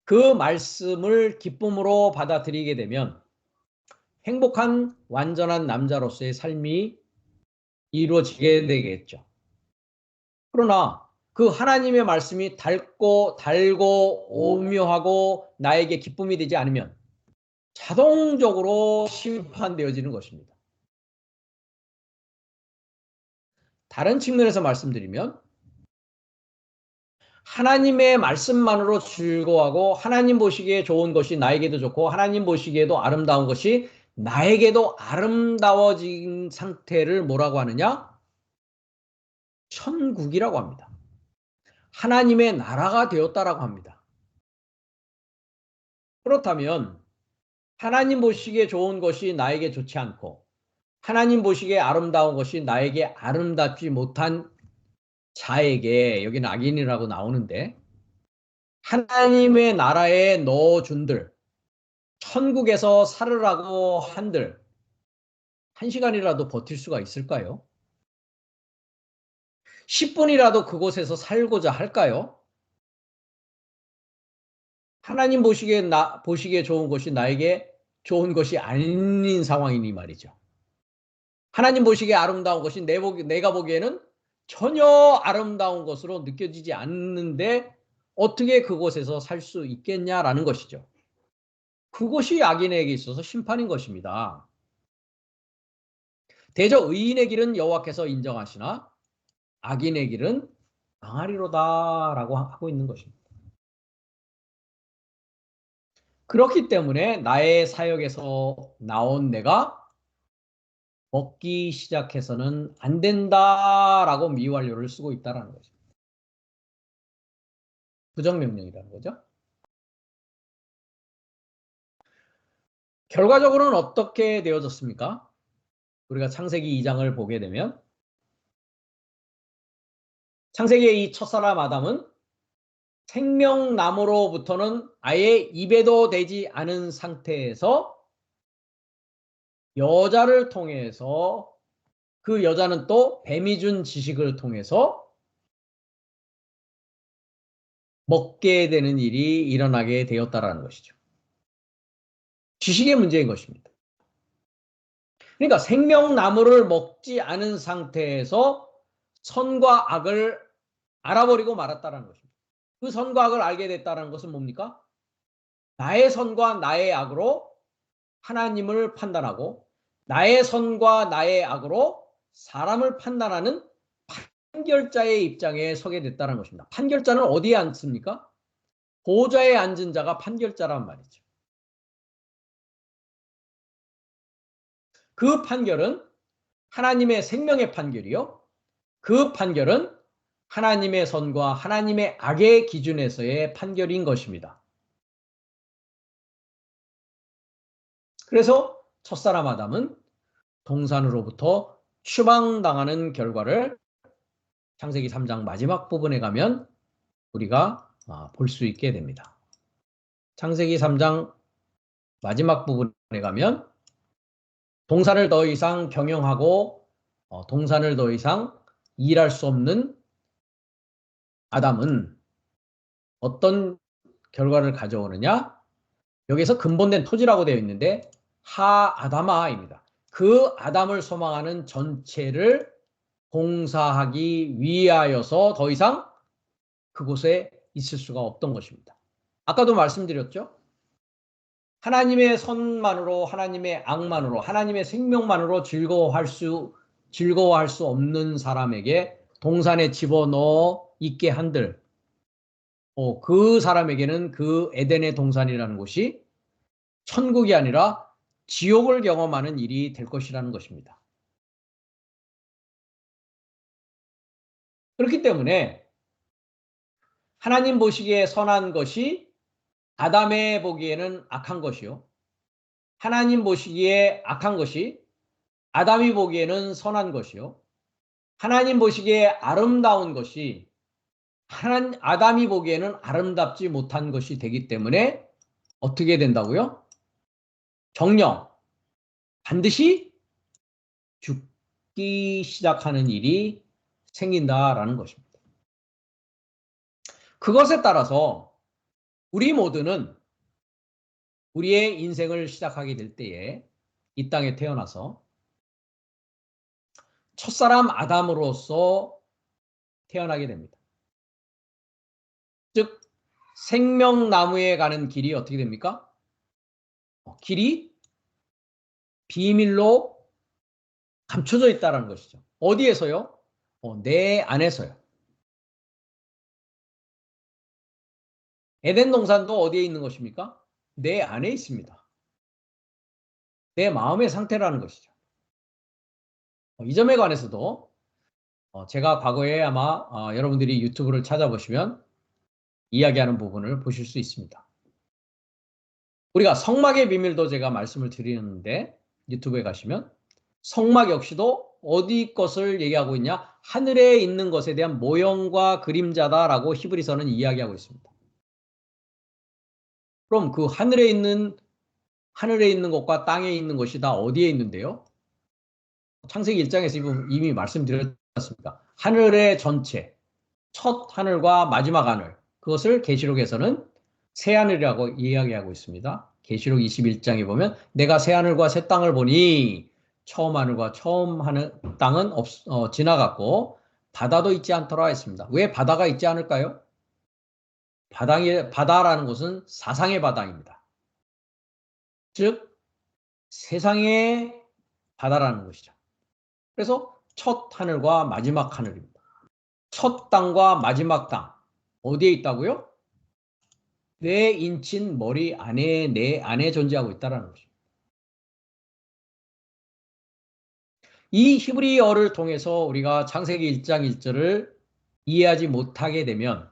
그 말씀을 기쁨으로 받아들이게 되면 행복한 완전한 남자로서의 삶이 이루어지게 되겠죠. 그러나 그 하나님의 말씀이 달고 오묘하고 나에게 기쁨이 되지 않으면 자동적으로 심판되어지는 것입니다. 다른 측면에서 말씀드리면 하나님의 말씀만으로 즐거워하고 하나님 보시기에 좋은 것이 나에게도 좋고 하나님 보시기에도 아름다운 것이 나에게도 아름다워진 상태를 뭐라고 하느냐? 천국이라고 합니다. 하나님의 나라가 되었다라고 합니다. 그렇다면 하나님 보시기에 좋은 것이 나에게 좋지 않고 하나님 보시기에 아름다운 것이 나에게 아름답지 못한 자에게, 여기는 악인이라고 나오는데, 하나님의 나라에 넣어준들, 천국에서 살으라고 한들 한 시간이라도 버틸 수가 있을까요? 10분이라도 그곳에서 살고자 할까요? 하나님 보시기에 좋은 것이 나에게 좋은 것이 아닌 상황이니 말이죠. 하나님 보시기에 아름다운 것이 내가 보기에는 전혀 아름다운 것으로 느껴지지 않는데 어떻게 그곳에서 살 수 있겠냐라는 것이죠. 그것이 악인에게 있어서 심판인 것입니다. 대저 의인의 길은 여호와께서 인정하시나 악인의 길은 망하리로다라고 하고 있는 것입니다. 그렇기 때문에 나의 사역에서 나온 내가 먹기 시작해서는 안 된다라고 미완료를 쓰고 있다는 거죠. 부정명령이라는 거죠. 결과적으로는 어떻게 되어졌습니까? 우리가 창세기 2장을 보게 되면 창세기의 이 첫사람 아담은 생명나무로부터는 아예 입에도 대지 않은 상태에서 여자를 통해서 그 여자는 또 뱀이 준 지식을 통해서 먹게 되는 일이 일어나게 되었다라는 것이죠. 지식의 문제인 것입니다. 그러니까 생명나무를 먹지 않은 상태에서 선과 악을 알아버리고 말았다는 것입니다. 그 선과 악을 알게 됐다는 것은 뭡니까? 나의 선과 나의 악으로 하나님을 판단하고 나의 선과 나의 악으로 사람을 판단하는 판결자의 입장에 서게 됐다는 것입니다. 판결자는 어디에 앉습니까? 보좌에 앉은 자가 판결자란 말이죠. 그 판결은 하나님의 생명의 판결이요. 그 판결은 하나님의 선과 하나님의 악의 기준에서의 판결인 것입니다. 그래서 첫사람 아담은 동산으로부터 추방당하는 결과를 창세기 3장 마지막 부분에 가면 우리가 볼 수 있게 됩니다. 창세기 3장 마지막 부분에 가면 동산을 더 이상 경영하고 동산을 더 이상 일할 수 없는 아담은 어떤 결과를 가져오느냐? 여기서 근본된 토지라고 되어 있는데 하아담아입니다. 그 아담을 소망하는 전체를 봉사하기 위하여서 더 이상 그곳에 있을 수가 없던 것입니다. 아까도 말씀드렸죠? 하나님의 선만으로 하나님의 악만으로 하나님의 생명만으로 즐거워할 수 없는 사람에게 동산에 집어넣어 있게 한들 그 사람에게는 그 에덴의 동산이라는 곳이 천국이 아니라 지옥을 경험하는 일이 될 것이라는 것입니다. 그렇기 때문에 하나님 보시기에 선한 것이 아담의 보기에는 악한 것이요. 하나님 보시기에 악한 것이 아담이 보기에는 선한 것이요. 하나님 보시기에 아름다운 것이 아담이 보기에는 아름답지 못한 것이 되기 때문에 어떻게 된다고요? 정령. 반드시 죽기 시작하는 일이 생긴다라는 것입니다. 그것에 따라서 우리 모두는 우리의 인생을 시작하게 될 때에 이 땅에 태어나서 첫사람 아담으로서 태어나게 됩니다. 즉 생명나무에 가는 길이 어떻게 됩니까? 길이 비밀로 감춰져 있다는 것이죠. 어디에서요? 내 안에서요. 에덴 동산도 어디에 있는 것입니까? 내 안에 있습니다. 내 마음의 상태라는 것이죠. 이 점에 관해서도 제가 과거에 아마 여러분들이 유튜브를 찾아보시면 이야기하는 부분을 보실 수 있습니다. 우리가 성막의 비밀도 제가 말씀을 드리는데 유튜브에 가시면 성막 역시도 어디 것을 얘기하고 있냐? 하늘에 있는 것에 대한 모형과 그림자다라고 히브리서는 이야기하고 있습니다. 그럼 그 하늘에 있는 것과 땅에 있는 것이 다 어디에 있는데요? 창세기 1장에서 이미 말씀드렸습니다. 하늘의 전체, 첫 하늘과 마지막 하늘, 그것을 계시록에서는 새 하늘이라고 이야기하고 있습니다. 계시록 21장에 보면 내가 새 하늘과 새 땅을 보니 처음 하늘과 처음 하늘 땅은 지나갔고 바다도 있지 않더라 했습니다. 왜 바다가 있지 않을까요? 바다라는 것은 사상의 바다입니다. 즉 세상의 바다라는 것이죠. 그래서 첫 하늘과 마지막 하늘입니다. 첫 땅과 마지막 땅 어디에 있다고요? 내 인친 머리 안에 내 안에 존재하고 있다는 것입니다. 이 히브리어를 통해서 우리가 창세기 1장 1절을 이해하지 못하게 되면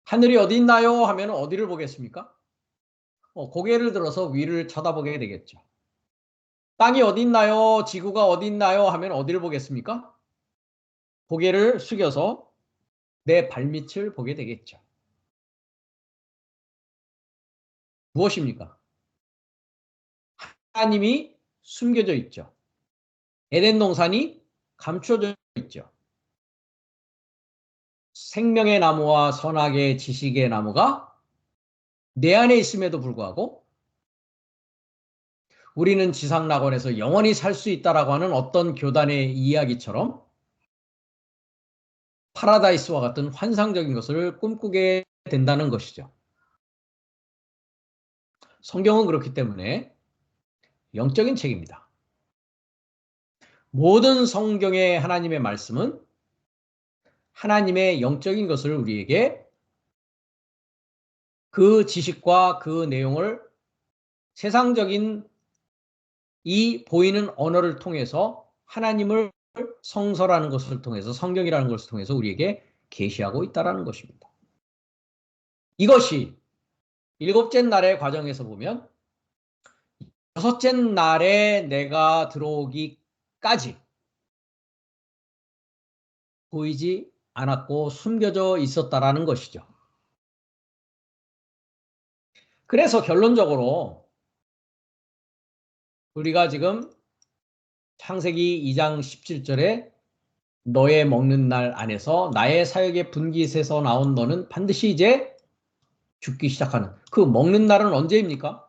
하늘이 어디 있나요? 하면 어디를 보겠습니까? 고개를 들어서 위를 쳐다보게 되겠죠. 땅이 어디 있나요? 지구가 어디 있나요? 하면 어디를 보겠습니까? 고개를 숙여서 내 발밑을 보게 되겠죠. 무엇입니까? 하나님이 숨겨져 있죠. 에덴 동산이 감춰져 있죠. 생명의 나무와 선악의 지식의 나무가 내 안에 있음에도 불구하고 우리는 지상낙원에서 영원히 살 수 있다라고 하는 어떤 교단의 이야기처럼 파라다이스와 같은 환상적인 것을 꿈꾸게 된다는 것이죠. 성경은 그렇기 때문에 영적인 책입니다. 모든 성경의 하나님의 말씀은 하나님의 영적인 것을 우리에게 그 지식과 그 내용을 세상적인 이 보이는 언어를 통해서 하나님을 성서라는 것을 통해서 성경이라는 것을 통해서 우리에게 계시하고 있다는 것입니다. 이것이 일곱째 날의 과정에서 보면 여섯째 날에 내가 들어오기까지 보이지 않았고 숨겨져 있었다라는 것이죠. 그래서 결론적으로 우리가 지금 창세기 2장 17절에 너의 먹는 날 안에서 나의 사역의 분깃에서 나온 너는 반드시 이제 죽기 시작하는 그 먹는 날은 언제입니까?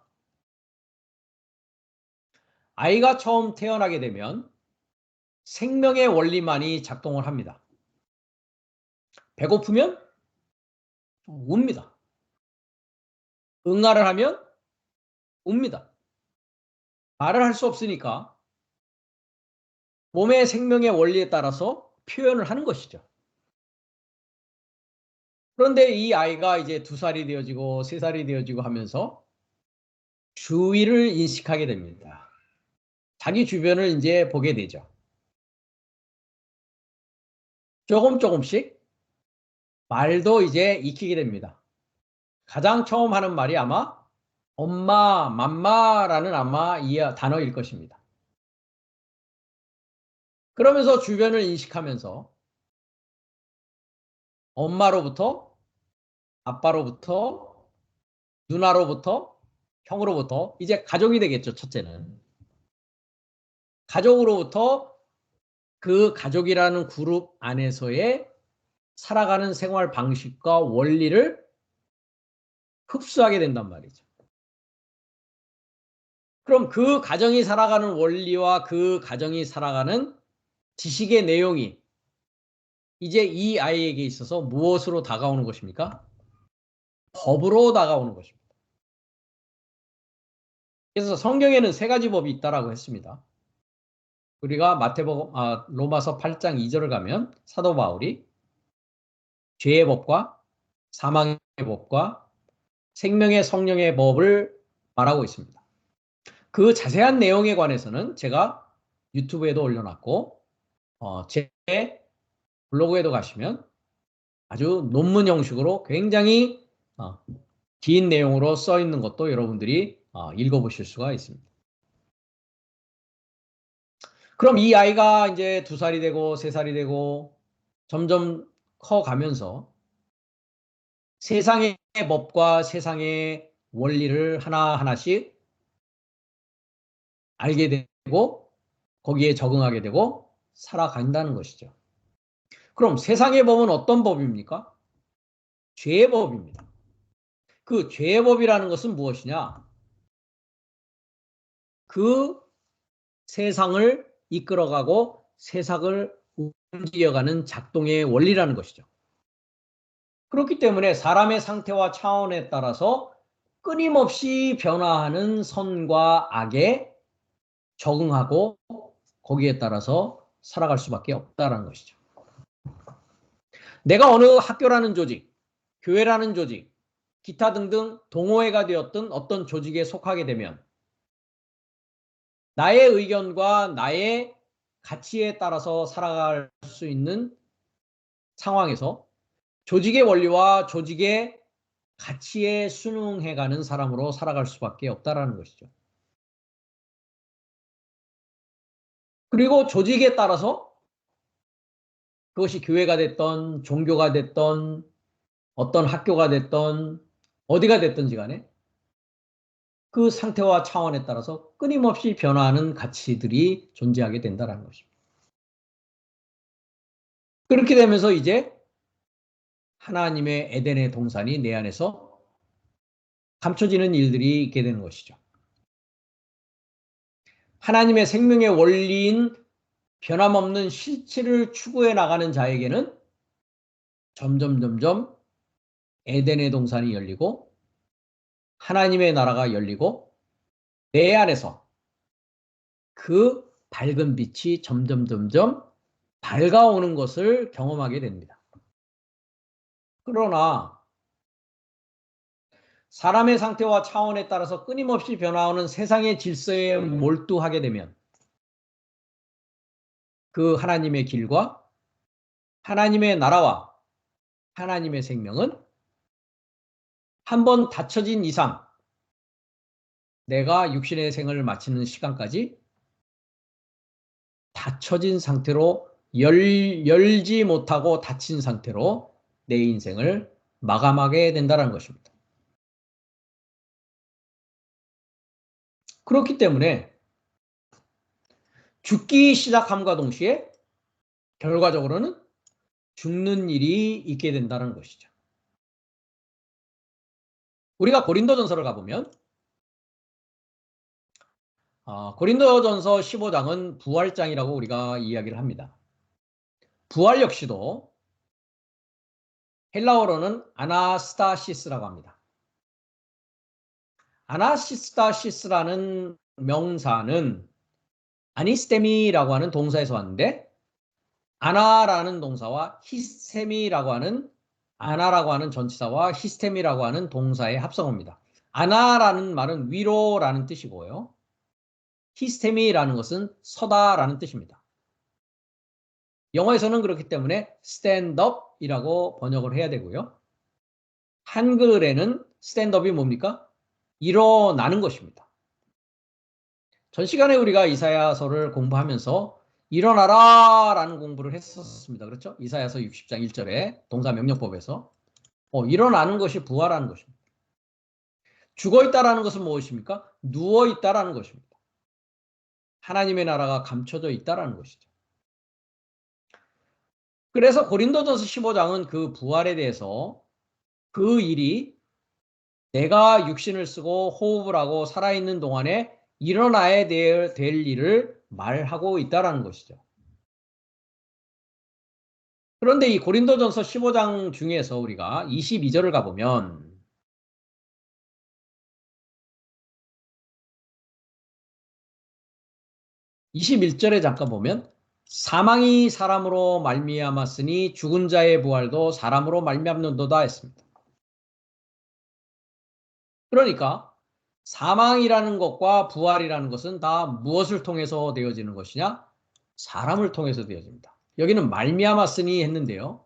아이가 처음 태어나게 되면 생명의 원리만이 작동을 합니다. 배고프면 웁니다. 응아를 하면 웁니다. 말을 할 수 없으니까 몸의 생명의 원리에 따라서 표현을 하는 것이죠. 그런데 이 아이가 이제 2살이 되어지고 3살이 되어지고 하면서 주위를 인식하게 됩니다. 자기 주변을 이제 보게 되죠. 조금씩 말도 이제 익히게 됩니다. 가장 처음 하는 말이 아마 엄마, 맘마라는 아마 이 단어일 것입니다. 그러면서 주변을 인식하면서 엄마로부터, 아빠로부터, 누나로부터, 형으로부터, 이제 가족이 되겠죠, 첫째는. 가족으로부터 그 가족이라는 그룹 안에서의 살아가는 생활 방식과 원리를 흡수하게 된단 말이죠. 그럼 그 가정이 살아가는 원리와 그 가정이 살아가는 지식의 내용이 이제 이 아이에게 있어서 무엇으로 다가오는 것입니까? 법으로 다가오는 것입니다. 그래서 성경에는 세 가지 법이 있다라고 했습니다. 우리가 로마서 8장 2절을 가면 사도 바울이 죄의 법과 사망의 법과 생명의 성령의 법을 말하고 있습니다. 그 자세한 내용에 관해서는 제가 유튜브에도 올려놨고 제 블로그에도 가시면 아주 논문 형식으로 굉장히 긴 내용으로 써 있는 것도 여러분들이 읽어보실 수가 있습니다. 그럼 이 아이가 이제 2살이 되고 3살이 되고 점점 커가면서 세상의 법과 세상의 원리를 하나하나씩 알게 되고 거기에 적응하게 되고 살아간다는 것이죠. 그럼 세상의 법은 어떤 법입니까? 죄의 법입니다. 그 죄의 법이라는 것은 무엇이냐? 그 세상을 이끌어가고 세상을 움직여가는 작동의 원리라는 것이죠. 그렇기 때문에 사람의 상태와 차원에 따라서 끊임없이 변화하는 선과 악에 적응하고 거기에 따라서 살아갈 수밖에 없다는 것이죠. 내가 어느 학교라는 조직, 교회라는 조직, 기타 등등 동호회가 되었던 어떤 조직에 속하게 되면 나의 의견과 나의 가치에 따라서 살아갈 수 있는 상황에서 조직의 원리와 조직의 가치에 순응해가는 사람으로 살아갈 수밖에 없다는 것이죠. 그리고 조직에 따라서 그것이 교회가 됐던 종교가 됐던 어떤 학교가 됐던 어디가 됐든지 간에 그 상태와 차원에 따라서 끊임없이 변화하는 가치들이 존재하게 된다는 것입니다. 그렇게 되면서 이제 하나님의 에덴의 동산이 내 안에서 감춰지는 일들이 있게 되는 것이죠. 하나님의 생명의 원리인 변함없는 실체를 추구해 나가는 자에게는 점점 에덴의 동산이 열리고 하나님의 나라가 열리고 내 안에서 그 밝은 빛이 점점 밝아오는 것을 경험하게 됩니다. 그러나 사람의 상태와 차원에 따라서 끊임없이 변화하는 세상의 질서에 몰두하게 되면 그 하나님의 길과 하나님의 나라와 하나님의 생명은 한번 닫혀진 이상 내가 육신의 생을 마치는 시간까지 닫혀진 상태로 열지 못하고 닫힌 상태로 내 인생을 마감하게 된다는 것입니다. 그렇기 때문에 죽기 시작함과 동시에 결과적으로는 죽는 일이 있게 된다는 것이죠. 우리가 고린도전서를 가보면 고린도전서 15장은 부활장이라고 우리가 이야기를 합니다. 부활 역시도 헬라어로는 아나스타시스라고 합니다. 아나시스타시스라는 명사는 아니스테미라고 하는 동사에서 왔는데 아나라는 동사와 히스테미라고 하는 아나라고 하는 전치사와 히스테미라고 하는 동사의 합성어입니다. 아나라는 말은 위로라는 뜻이고요. 히스테미라는 것은 서다라는 뜻입니다. 영어에서는 그렇기 때문에 스탠드업이라고 번역을 해야 되고요. 한글에는 스탠드업이 뭡니까? 일어나는 것입니다. 전 시간에 우리가 이사야서를 공부하면서 일어나라 라는 공부를 했었습니다. 그렇죠? 이사야서 60장 1절에 동사명령법에서 일어나는 것이 부활하는 것입니다. 죽어있다라는 것은 무엇입니까? 누워있다라는 것입니다. 하나님의 나라가 감춰져 있다라는 것이죠. 그래서 고린도전서 15장은 그 부활에 대해서 그 일이 내가 육신을 쓰고 호흡을 하고 살아있는 동안에 일어나야 될 일을 말하고 있다라는 것이죠. 그런데 이 고린도전서 15장 중에서 우리가 22절을 가보면 21절에 잠깐 보면 사망이 사람으로 말미암았으니 죽은 자의 부활도 사람으로 말미암는도다 했습니다. 그러니까 사망이라는 것과 부활이라는 것은 다 무엇을 통해서 되어지는 것이냐? 사람을 통해서 되어집니다. 여기는 말미암았으니 했는데요.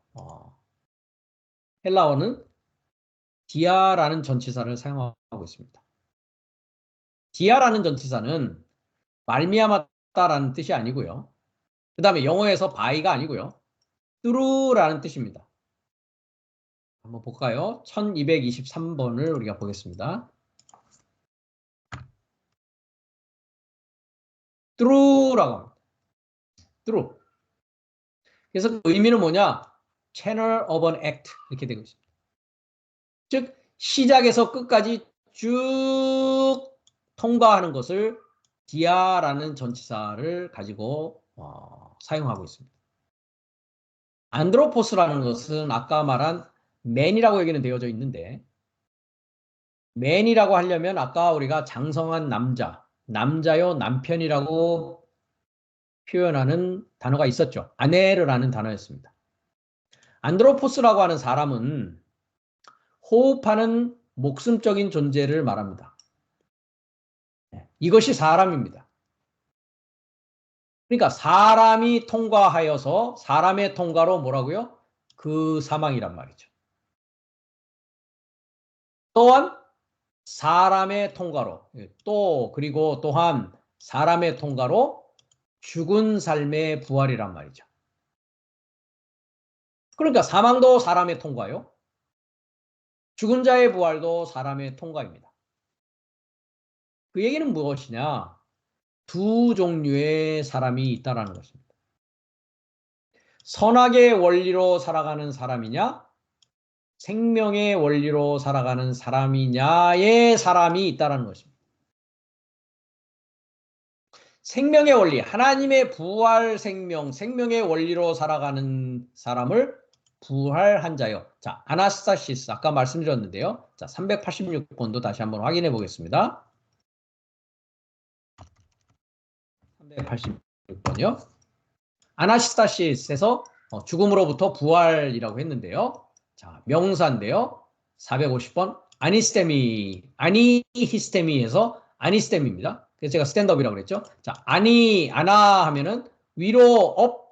헬라어는 디아라는 전치사를 사용하고 있습니다. 디아라는 전치사는 말미암았다라는 뜻이 아니고요. 그 다음에 영어에서 by가 아니고요. through라는 뜻입니다. 한번 볼까요? 1223번을 우리가 보겠습니다. through라고 합니다. through. 그래서 그 의미는 뭐냐? Channel of an act 이렇게 되고 있습니다. 즉 시작에서 끝까지 쭉 통과하는 것을 디아라는 전치사를 가지고 사용하고 있습니다. 안드로포스라는 것은 아까 말한 맨이라고 여기는 되어져 있는데 맨이라고 하려면 아까 우리가 장성한 남자, 남자요 남편이라고 표현하는 단어가 있었죠. 아내르라는 단어였습니다. 안드로포스라고 하는 사람은 호흡하는 목숨적인 존재를 말합니다. 이것이 사람입니다. 그러니까 사람이 통과하여서 사람의 통과로 뭐라고요? 그 사망이란 말이죠. 또한 사람의 통과로 그리고 또한 사람의 통과로 죽은 삶의 부활이란 말이죠. 그러니까 사망도 사람의 통과요. 죽은 자의 부활도 사람의 통과입니다. 그 얘기는 무엇이냐? 두 종류의 사람이 있다는 것입니다. 선악의 원리로 살아가는 사람이냐? 생명의 원리로 살아가는 사람이냐의 사람이 있다는 것입니다. 생명의 원리, 하나님의 부활 생명, 생명의 원리로 살아가는 사람을 부활한 자요. 자, 아나스타시스 아까 말씀드렸는데요. 자, 386번도 다시 한번 확인해 보겠습니다. 386번이요. 아나스타시스에서 죽음으로부터 부활이라고 했는데요. 자, 명사인데요. 450번 아니히스테미에서 아니스테미입니다. 그래서 제가 스탠드업이라고 그랬죠. 자, 아나 하면은 위로 업,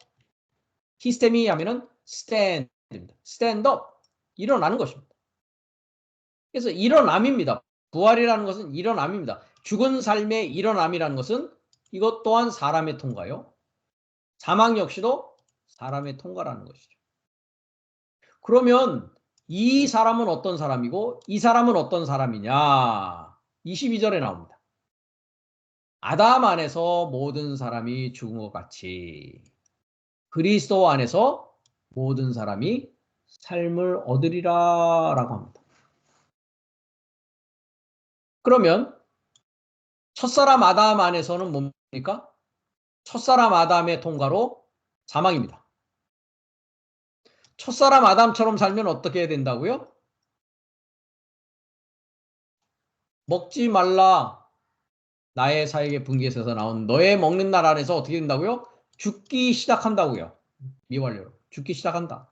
히스테미 하면은 스탠드입니다. 스탠드업, 일어나는 것입니다. 그래서 일어남입니다. 부활이라는 것은 일어남입니다. 죽은 삶의 일어남이라는 것은 이것 또한 사람의 통과요. 사망 역시도 사람의 통과라는 것이죠. 그러면 이 사람은 어떤 사람이고 이 사람은 어떤 사람이냐? 22절에 나옵니다. 아담 안에서 모든 사람이 죽은 것 같이 그리스도 안에서 모든 사람이 삶을 얻으리라 라고 합니다. 그러면 첫사람 아담 안에서는 뭡니까? 첫사람 아담의 통과로 사망입니다. 첫사람 아담처럼 살면 어떻게 해야 된다고요? 먹지 말라. 나의 사역의 분기에서 나온 너의 먹는 날 안에서 어떻게 된다고요? 죽기 시작한다고요. 미완료로. 죽기 시작한다.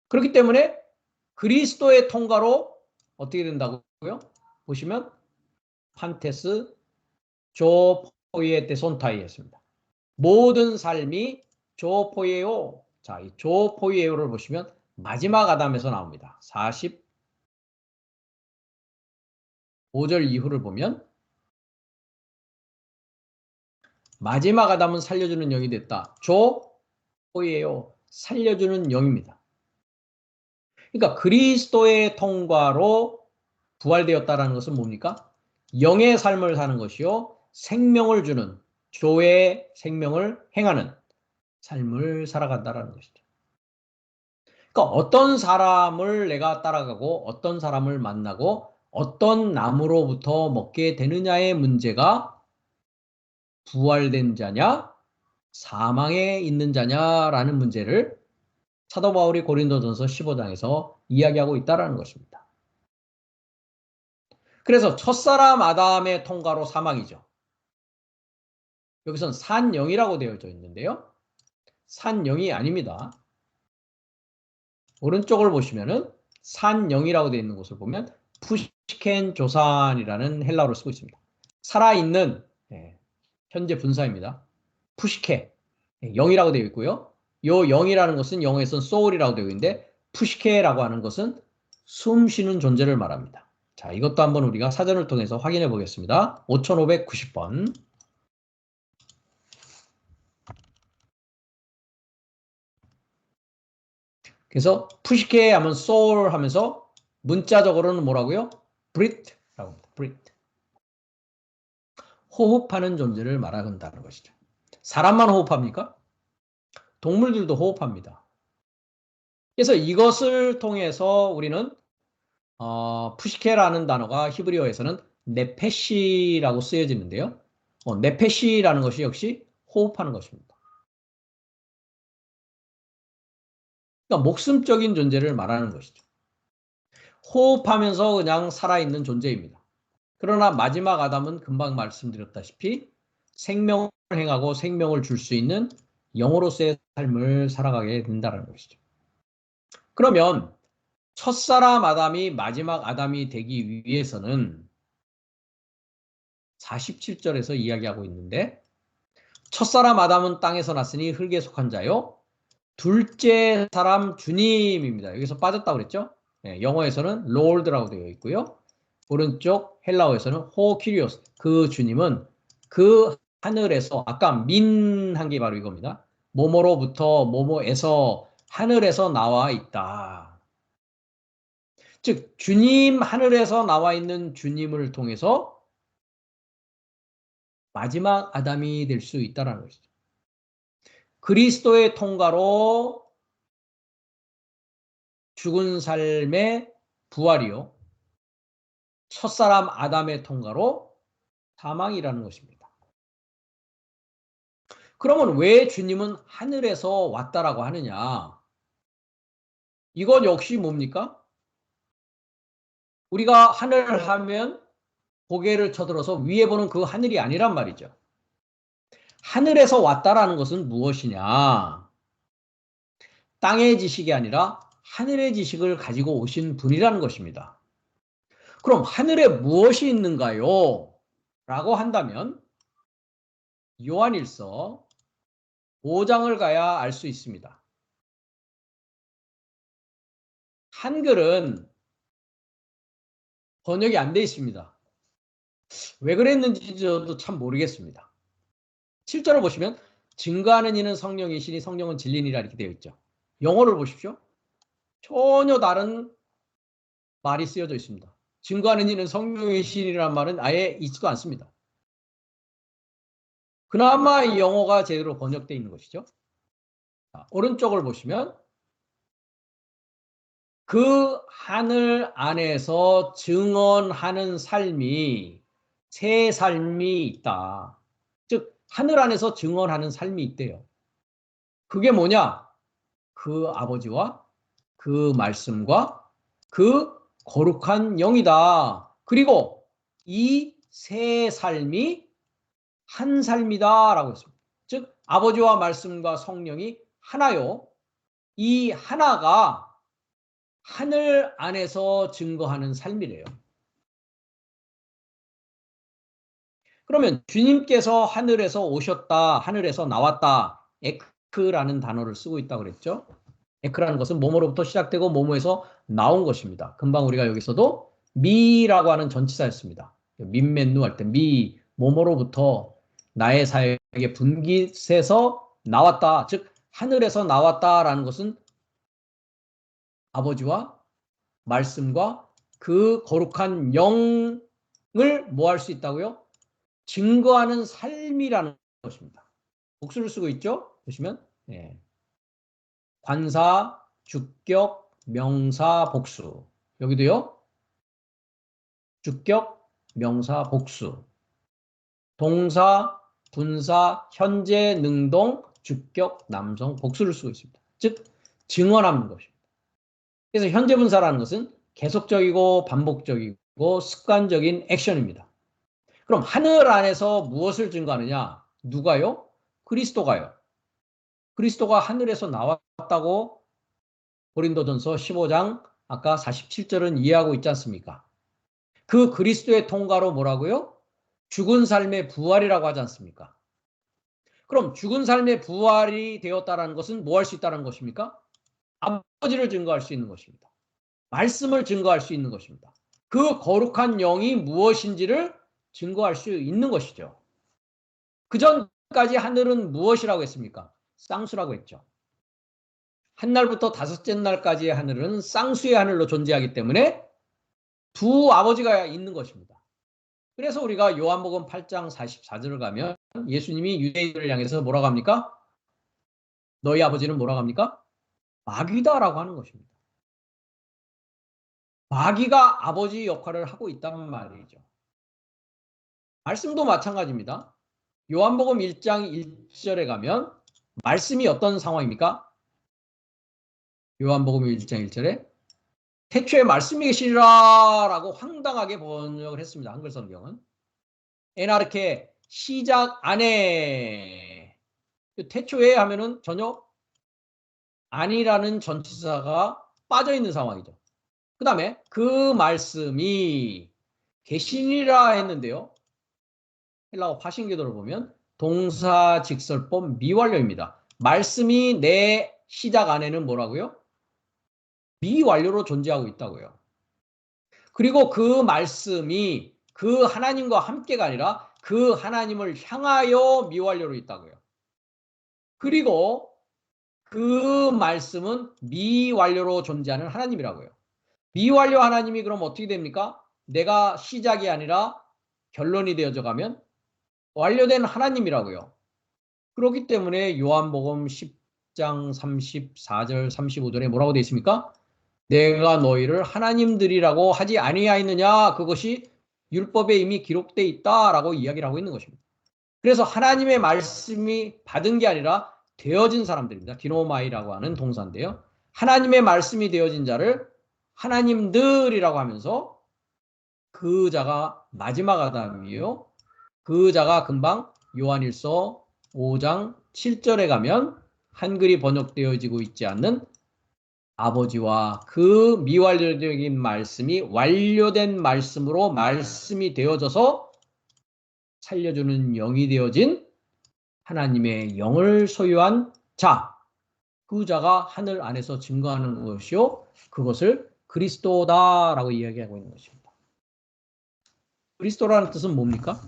그렇기 때문에 그리스도의 통과로 어떻게 된다고요? 보시면 판테스 조포이에테 손타이였습니다. 모든 삶이 조포이에오. 자, 이 조포이에오를 보시면 마지막 아담에서 나옵니다. 45절 이후를 보면 마지막 아담은 살려주는 영이 됐다. 조포이에오. 살려주는 영입니다. 그러니까 그리스도의 통과로 부활되었다라는 것은 뭡니까? 영의 삶을 사는 것이요. 생명을 주는 조의 생명을 행하는 삶을 살아간다라는 것이죠. 그러니까 어떤 사람을 내가 따라가고 어떤 사람을 만나고 어떤 나무로부터 먹게 되느냐의 문제가 부활된 자냐, 사망에 있는 자냐라는 문제를 사도 바울이 고린도전서 15장에서 이야기하고 있다는 것입니다. 그래서 첫사람 아담의 통과로 사망이죠. 여기선 산영이라고 되어져 있는데요. 산영이 아닙니다. 오른쪽을 보시면은 산영이라고 되어 있는 곳을 보면 푸시켄 조산이라는 헬라어를 쓰고 있습니다. 살아있는 현재 분사입니다. 푸시케 영이라고 되어 있고요. 요 영이라는 것은 영어에서는 soul이라고 되어 있는데 푸시케라고 하는 것은 숨 쉬는 존재를 말합니다. 자, 이것도 한번 우리가 사전을 통해서 확인해 보겠습니다. 5590번. 그래서 푸시케 하면 soul 하면서 문자적으로는 뭐라고요? breathe라고 합니다. breathe. 호흡하는 존재를 말한다는 것이죠. 사람만 호흡합니까? 동물들도 호흡합니다. 그래서 이것을 통해서 우리는 푸시케라는 단어가 히브리어에서는 네페시라고 쓰여지는데요. 네페시라는 것이 역시 호흡하는 것입니다. 그러니까 목숨적인 존재를 말하는 것이죠. 호흡하면서 그냥 살아있는 존재입니다. 그러나 마지막 아담은 금방 말씀드렸다시피 생명을 행하고 생명을 줄 수 있는 영으로서의 삶을 살아가게 된다는 것이죠. 그러면 첫사람 아담이 마지막 아담이 되기 위해서는 47절에서 이야기하고 있는데 첫사람 아담은 땅에서 났으니 흙에 속한 자요. 둘째 사람 주님입니다. 여기서 빠졌다고 그랬죠? 영어에서는 롤드라고 되어 있고요. 오른쪽 헬라어에서는 호키리오스. 그 주님은 그 하늘에서 아까 민 한 게 바로 이겁니다. 뭐뭐로부터 뭐뭐에서 하늘에서 나와 있다. 즉 주님 하늘에서 나와 있는 주님을 통해서 마지막 아담이 될 수 있다는 것이죠. 그리스도의 통과로 죽은 삶의 부활이요. 첫사람 아담의 통과로 사망이라는 것입니다. 그러면 왜 주님은 하늘에서 왔다라고 하느냐? 이건 역시 뭡니까? 우리가 하늘을 하면 고개를 쳐들어서 위에 보는 그 하늘이 아니란 말이죠. 하늘에서 왔다라는 것은 무엇이냐? 땅의 지식이 아니라 하늘의 지식을 가지고 오신 분이라는 것입니다. 그럼 하늘에 무엇이 있는가요? 라고 한다면 요한일서 5장을 가야 알 수 있습니다. 한글은 번역이 안 돼 있습니다. 왜 그랬는지 저도 참 모르겠습니다. 7절을 보시면 증거하는 이는 성령이시니 성령은 진리니라 이렇게 되어 있죠. 영어를 보십시오. 전혀 다른 말이 쓰여져 있습니다. 증거하는 이는 성령이시니라는 말은 아예 있지도 않습니다. 그나마 이 영어가 제대로 번역되어 있는 것이죠. 자, 오른쪽을 보시면 그 하늘 안에서 증언하는 삶이 새 삶이 있다. 즉 하늘 안에서 증언하는 삶이 있대요. 그게 뭐냐? 그 아버지와 그 말씀과 그 거룩한 영이다. 그리고 이 새 삶이 한 삶이다라고 했습니다. 즉 아버지와 말씀과 성령이 하나요. 이 하나가 하늘 안에서 증거하는 삶이래요. 그러면 주님께서 하늘에서 오셨다, 하늘에서 나왔다, 에크라는 단어를 쓰고 있다고 그랬죠. 에크라는 것은 뭐뭐로부터 시작되고 뭐뭐에서 나온 것입니다. 금방 우리가 여기서도 미라고 하는 전치사였습니다. 민맨누 할 때 미, 뭐뭐로부터 나의 사역의 분깃에서 나왔다. 즉 하늘에서 나왔다라는 것은 아버지와 말씀과 그 거룩한 영을 뭐 할 수 있다고요? 증거하는 삶이라는 것입니다. 복수를 쓰고 있죠? 보시면 예. 관사, 주격, 명사, 복수. 여기도요. 주격, 명사, 복수. 동사, 분사, 현재, 능동, 주격, 남성, 복수를 쓰고 있습니다. 즉 증언하는 것입니다. 그래서 현재 분사라는 것은 계속적이고 반복적이고 습관적인 액션입니다. 그럼 하늘 안에서 무엇을 증거하느냐? 누가요? 그리스도가요. 그리스도가 하늘에서 나왔다고 고린도전서 15장 아까 47절은 이해하고 있지 않습니까? 그 그리스도의 통과로 뭐라고요? 죽은 삶의 부활이라고 하지 않습니까? 그럼 죽은 삶의 부활이 되었다는 것은 뭐 할 수 있다는 것입니까? 아버지를 증거할 수 있는 것입니다. 말씀을 증거할 수 있는 것입니다. 그 거룩한 영이 무엇인지를 증거할 수 있는 것이죠. 그 전까지 하늘은 무엇이라고 했습니까? 쌍수라고 했죠. 한날부터 다섯째 날까지의 하늘은 쌍수의 하늘로 존재하기 때문에 두 아버지가 있는 것입니다. 그래서 우리가 요한복음 8장 44절을 가면 예수님이 유대인들을 향해서 뭐라고 합니까? 너희 아버지는 뭐라고 합니까? 마귀다라고 하는 것입니다. 마귀가 아버지 역할을 하고 있단 말이죠. 말씀도 마찬가지입니다. 요한복음 1장 1절에 가면 말씀이 어떤 상황입니까? 요한복음 1장 1절에 태초에 말씀이 계시리라 라고 황당하게 번역을 했습니다. 한글 성경은. 에나르케 시작 안에 태초에 하면은 전혀 아니라는 전치사가 빠져 있는 상황이죠. 그 다음에 그 말씀이 계시니라 했는데요. 헬라어 화신궤도를 보면 동사 직설법 미완료입니다. 말씀이 내 시작 안에는 뭐라고요? 미완료로 존재하고 있다고요. 그리고 그 말씀이 그 하나님과 함께가 아니라 그 하나님을 향하여 미완료로 있다고요. 그리고 그 말씀은 미완료로 존재하는 하나님이라고요. 미완료 하나님이 그럼 어떻게 됩니까? 내가 시작이 아니라 결론이 되어져 가면 완료된 하나님이라고요. 그렇기 때문에 요한복음 10장 34절 35절에 뭐라고 되어 있습니까? 내가 너희를 하나님들이라고 하지 아니하였느냐? 그것이 율법에 이미 기록되어 있다라고 이야기를 하고 있는 것입니다. 그래서 하나님의 말씀이 받은 게 아니라 되어진 사람들입니다. 디노마이라고 하는 동사인데요. 하나님의 말씀이 되어진 자를 하나님들이라고 하면서 그 자가 마지막 아담이요. 그 자가 금방 요한일서 5장 7절에 가면 한글이 번역되어지고 있지 않는 아버지와 그 미완료적인 말씀이 완료된 말씀으로 말씀이 되어져서 살려주는 영이 되어진 하나님의 영을 소유한 자, 그 자가 하늘 안에서 증거하는 것이요. 그것을 그리스도다라고 이야기하고 있는 것입니다. 그리스도라는 뜻은 뭡니까?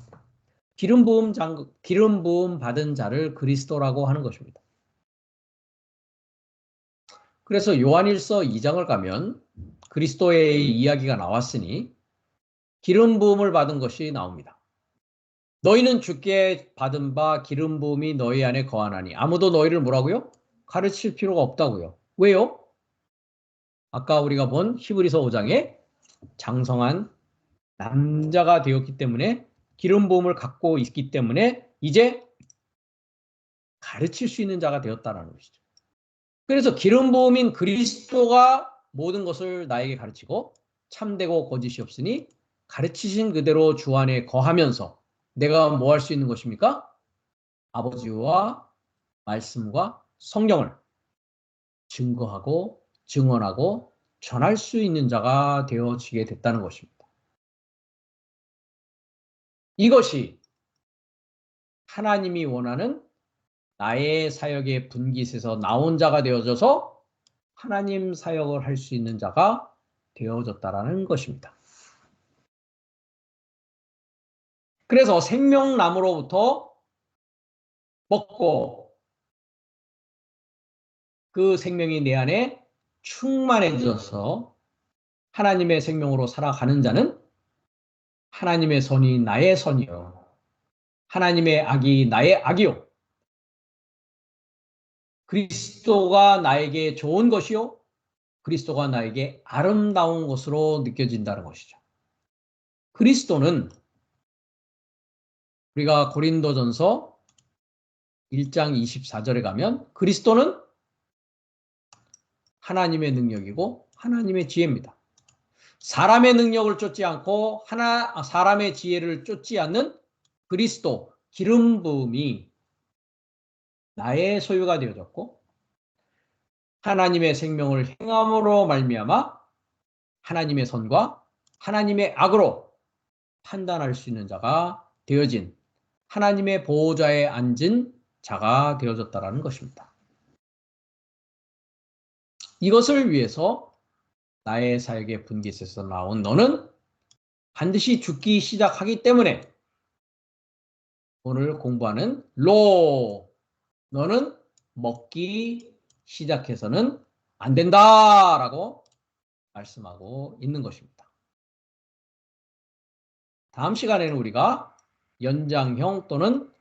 기름 부음 받은 자를 그리스도라고 하는 것입니다. 그래서 요한일서 2장을 가면 그리스도의 이야기가 나왔으니 기름 부음을 받은 것이 나옵니다. 너희는 주께 받은 바 기름 부음이 너희 안에 거하나니 아무도 너희를 뭐라고요? 가르칠 필요가 없다고요. 왜요? 아까 우리가 본 히브리서 5장에 장성한 남자가 되었기 때문에 기름 부음을 갖고 있기 때문에 이제 가르칠 수 있는 자가 되었다는 것이죠. 그래서 기름 부음인 그리스도가 모든 것을 나에게 가르치고 참되고 거짓이 없으니 가르치신 그대로 주 안에 거하면서 내가 뭐 할 수 있는 것입니까? 아버지와 말씀과 성령을 증거하고 증언하고 전할 수 있는 자가 되어지게 됐다는 것입니다. 이것이 하나님이 원하는 나의 사역의 분깃에서 나온 자가 되어져서 하나님 사역을 할 수 있는 자가 되어졌다라는 것입니다. 그래서 생명나무로부터 먹고 그 생명이 내 안에 충만해져서 하나님의 생명으로 살아가는 자는 하나님의 선이 나의 선이요. 하나님의 악이 나의 악이요. 그리스도가 나에게 좋은 것이요. 그리스도가 나에게 아름다운 것으로 느껴진다는 것이죠. 그리스도는 우리가 고린도전서 1장 24절에 가면 그리스도는 하나님의 능력이고 하나님의 지혜입니다. 사람의 능력을 쫓지 않고 사람의 지혜를 쫓지 않는 그리스도 기름 부음이 나의 소유가 되어졌고 하나님의 생명을 행함으로 말미암아 하나님의 선과 하나님의 악으로 판단할 수 있는 자가 되어진 하나님의 보호자에 앉은 자가 되어졌다라는 것입니다. 이것을 위해서 나의 사역의 분깃에서 나온 너는 반드시 죽기 시작하기 때문에 오늘 공부하는 너는 먹기 시작해서는 안 된다라고 말씀하고 있는 것입니다. 다음 시간에는 우리가 연장형 또는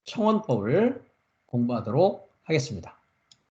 청원법을 공부하도록 하겠습니다.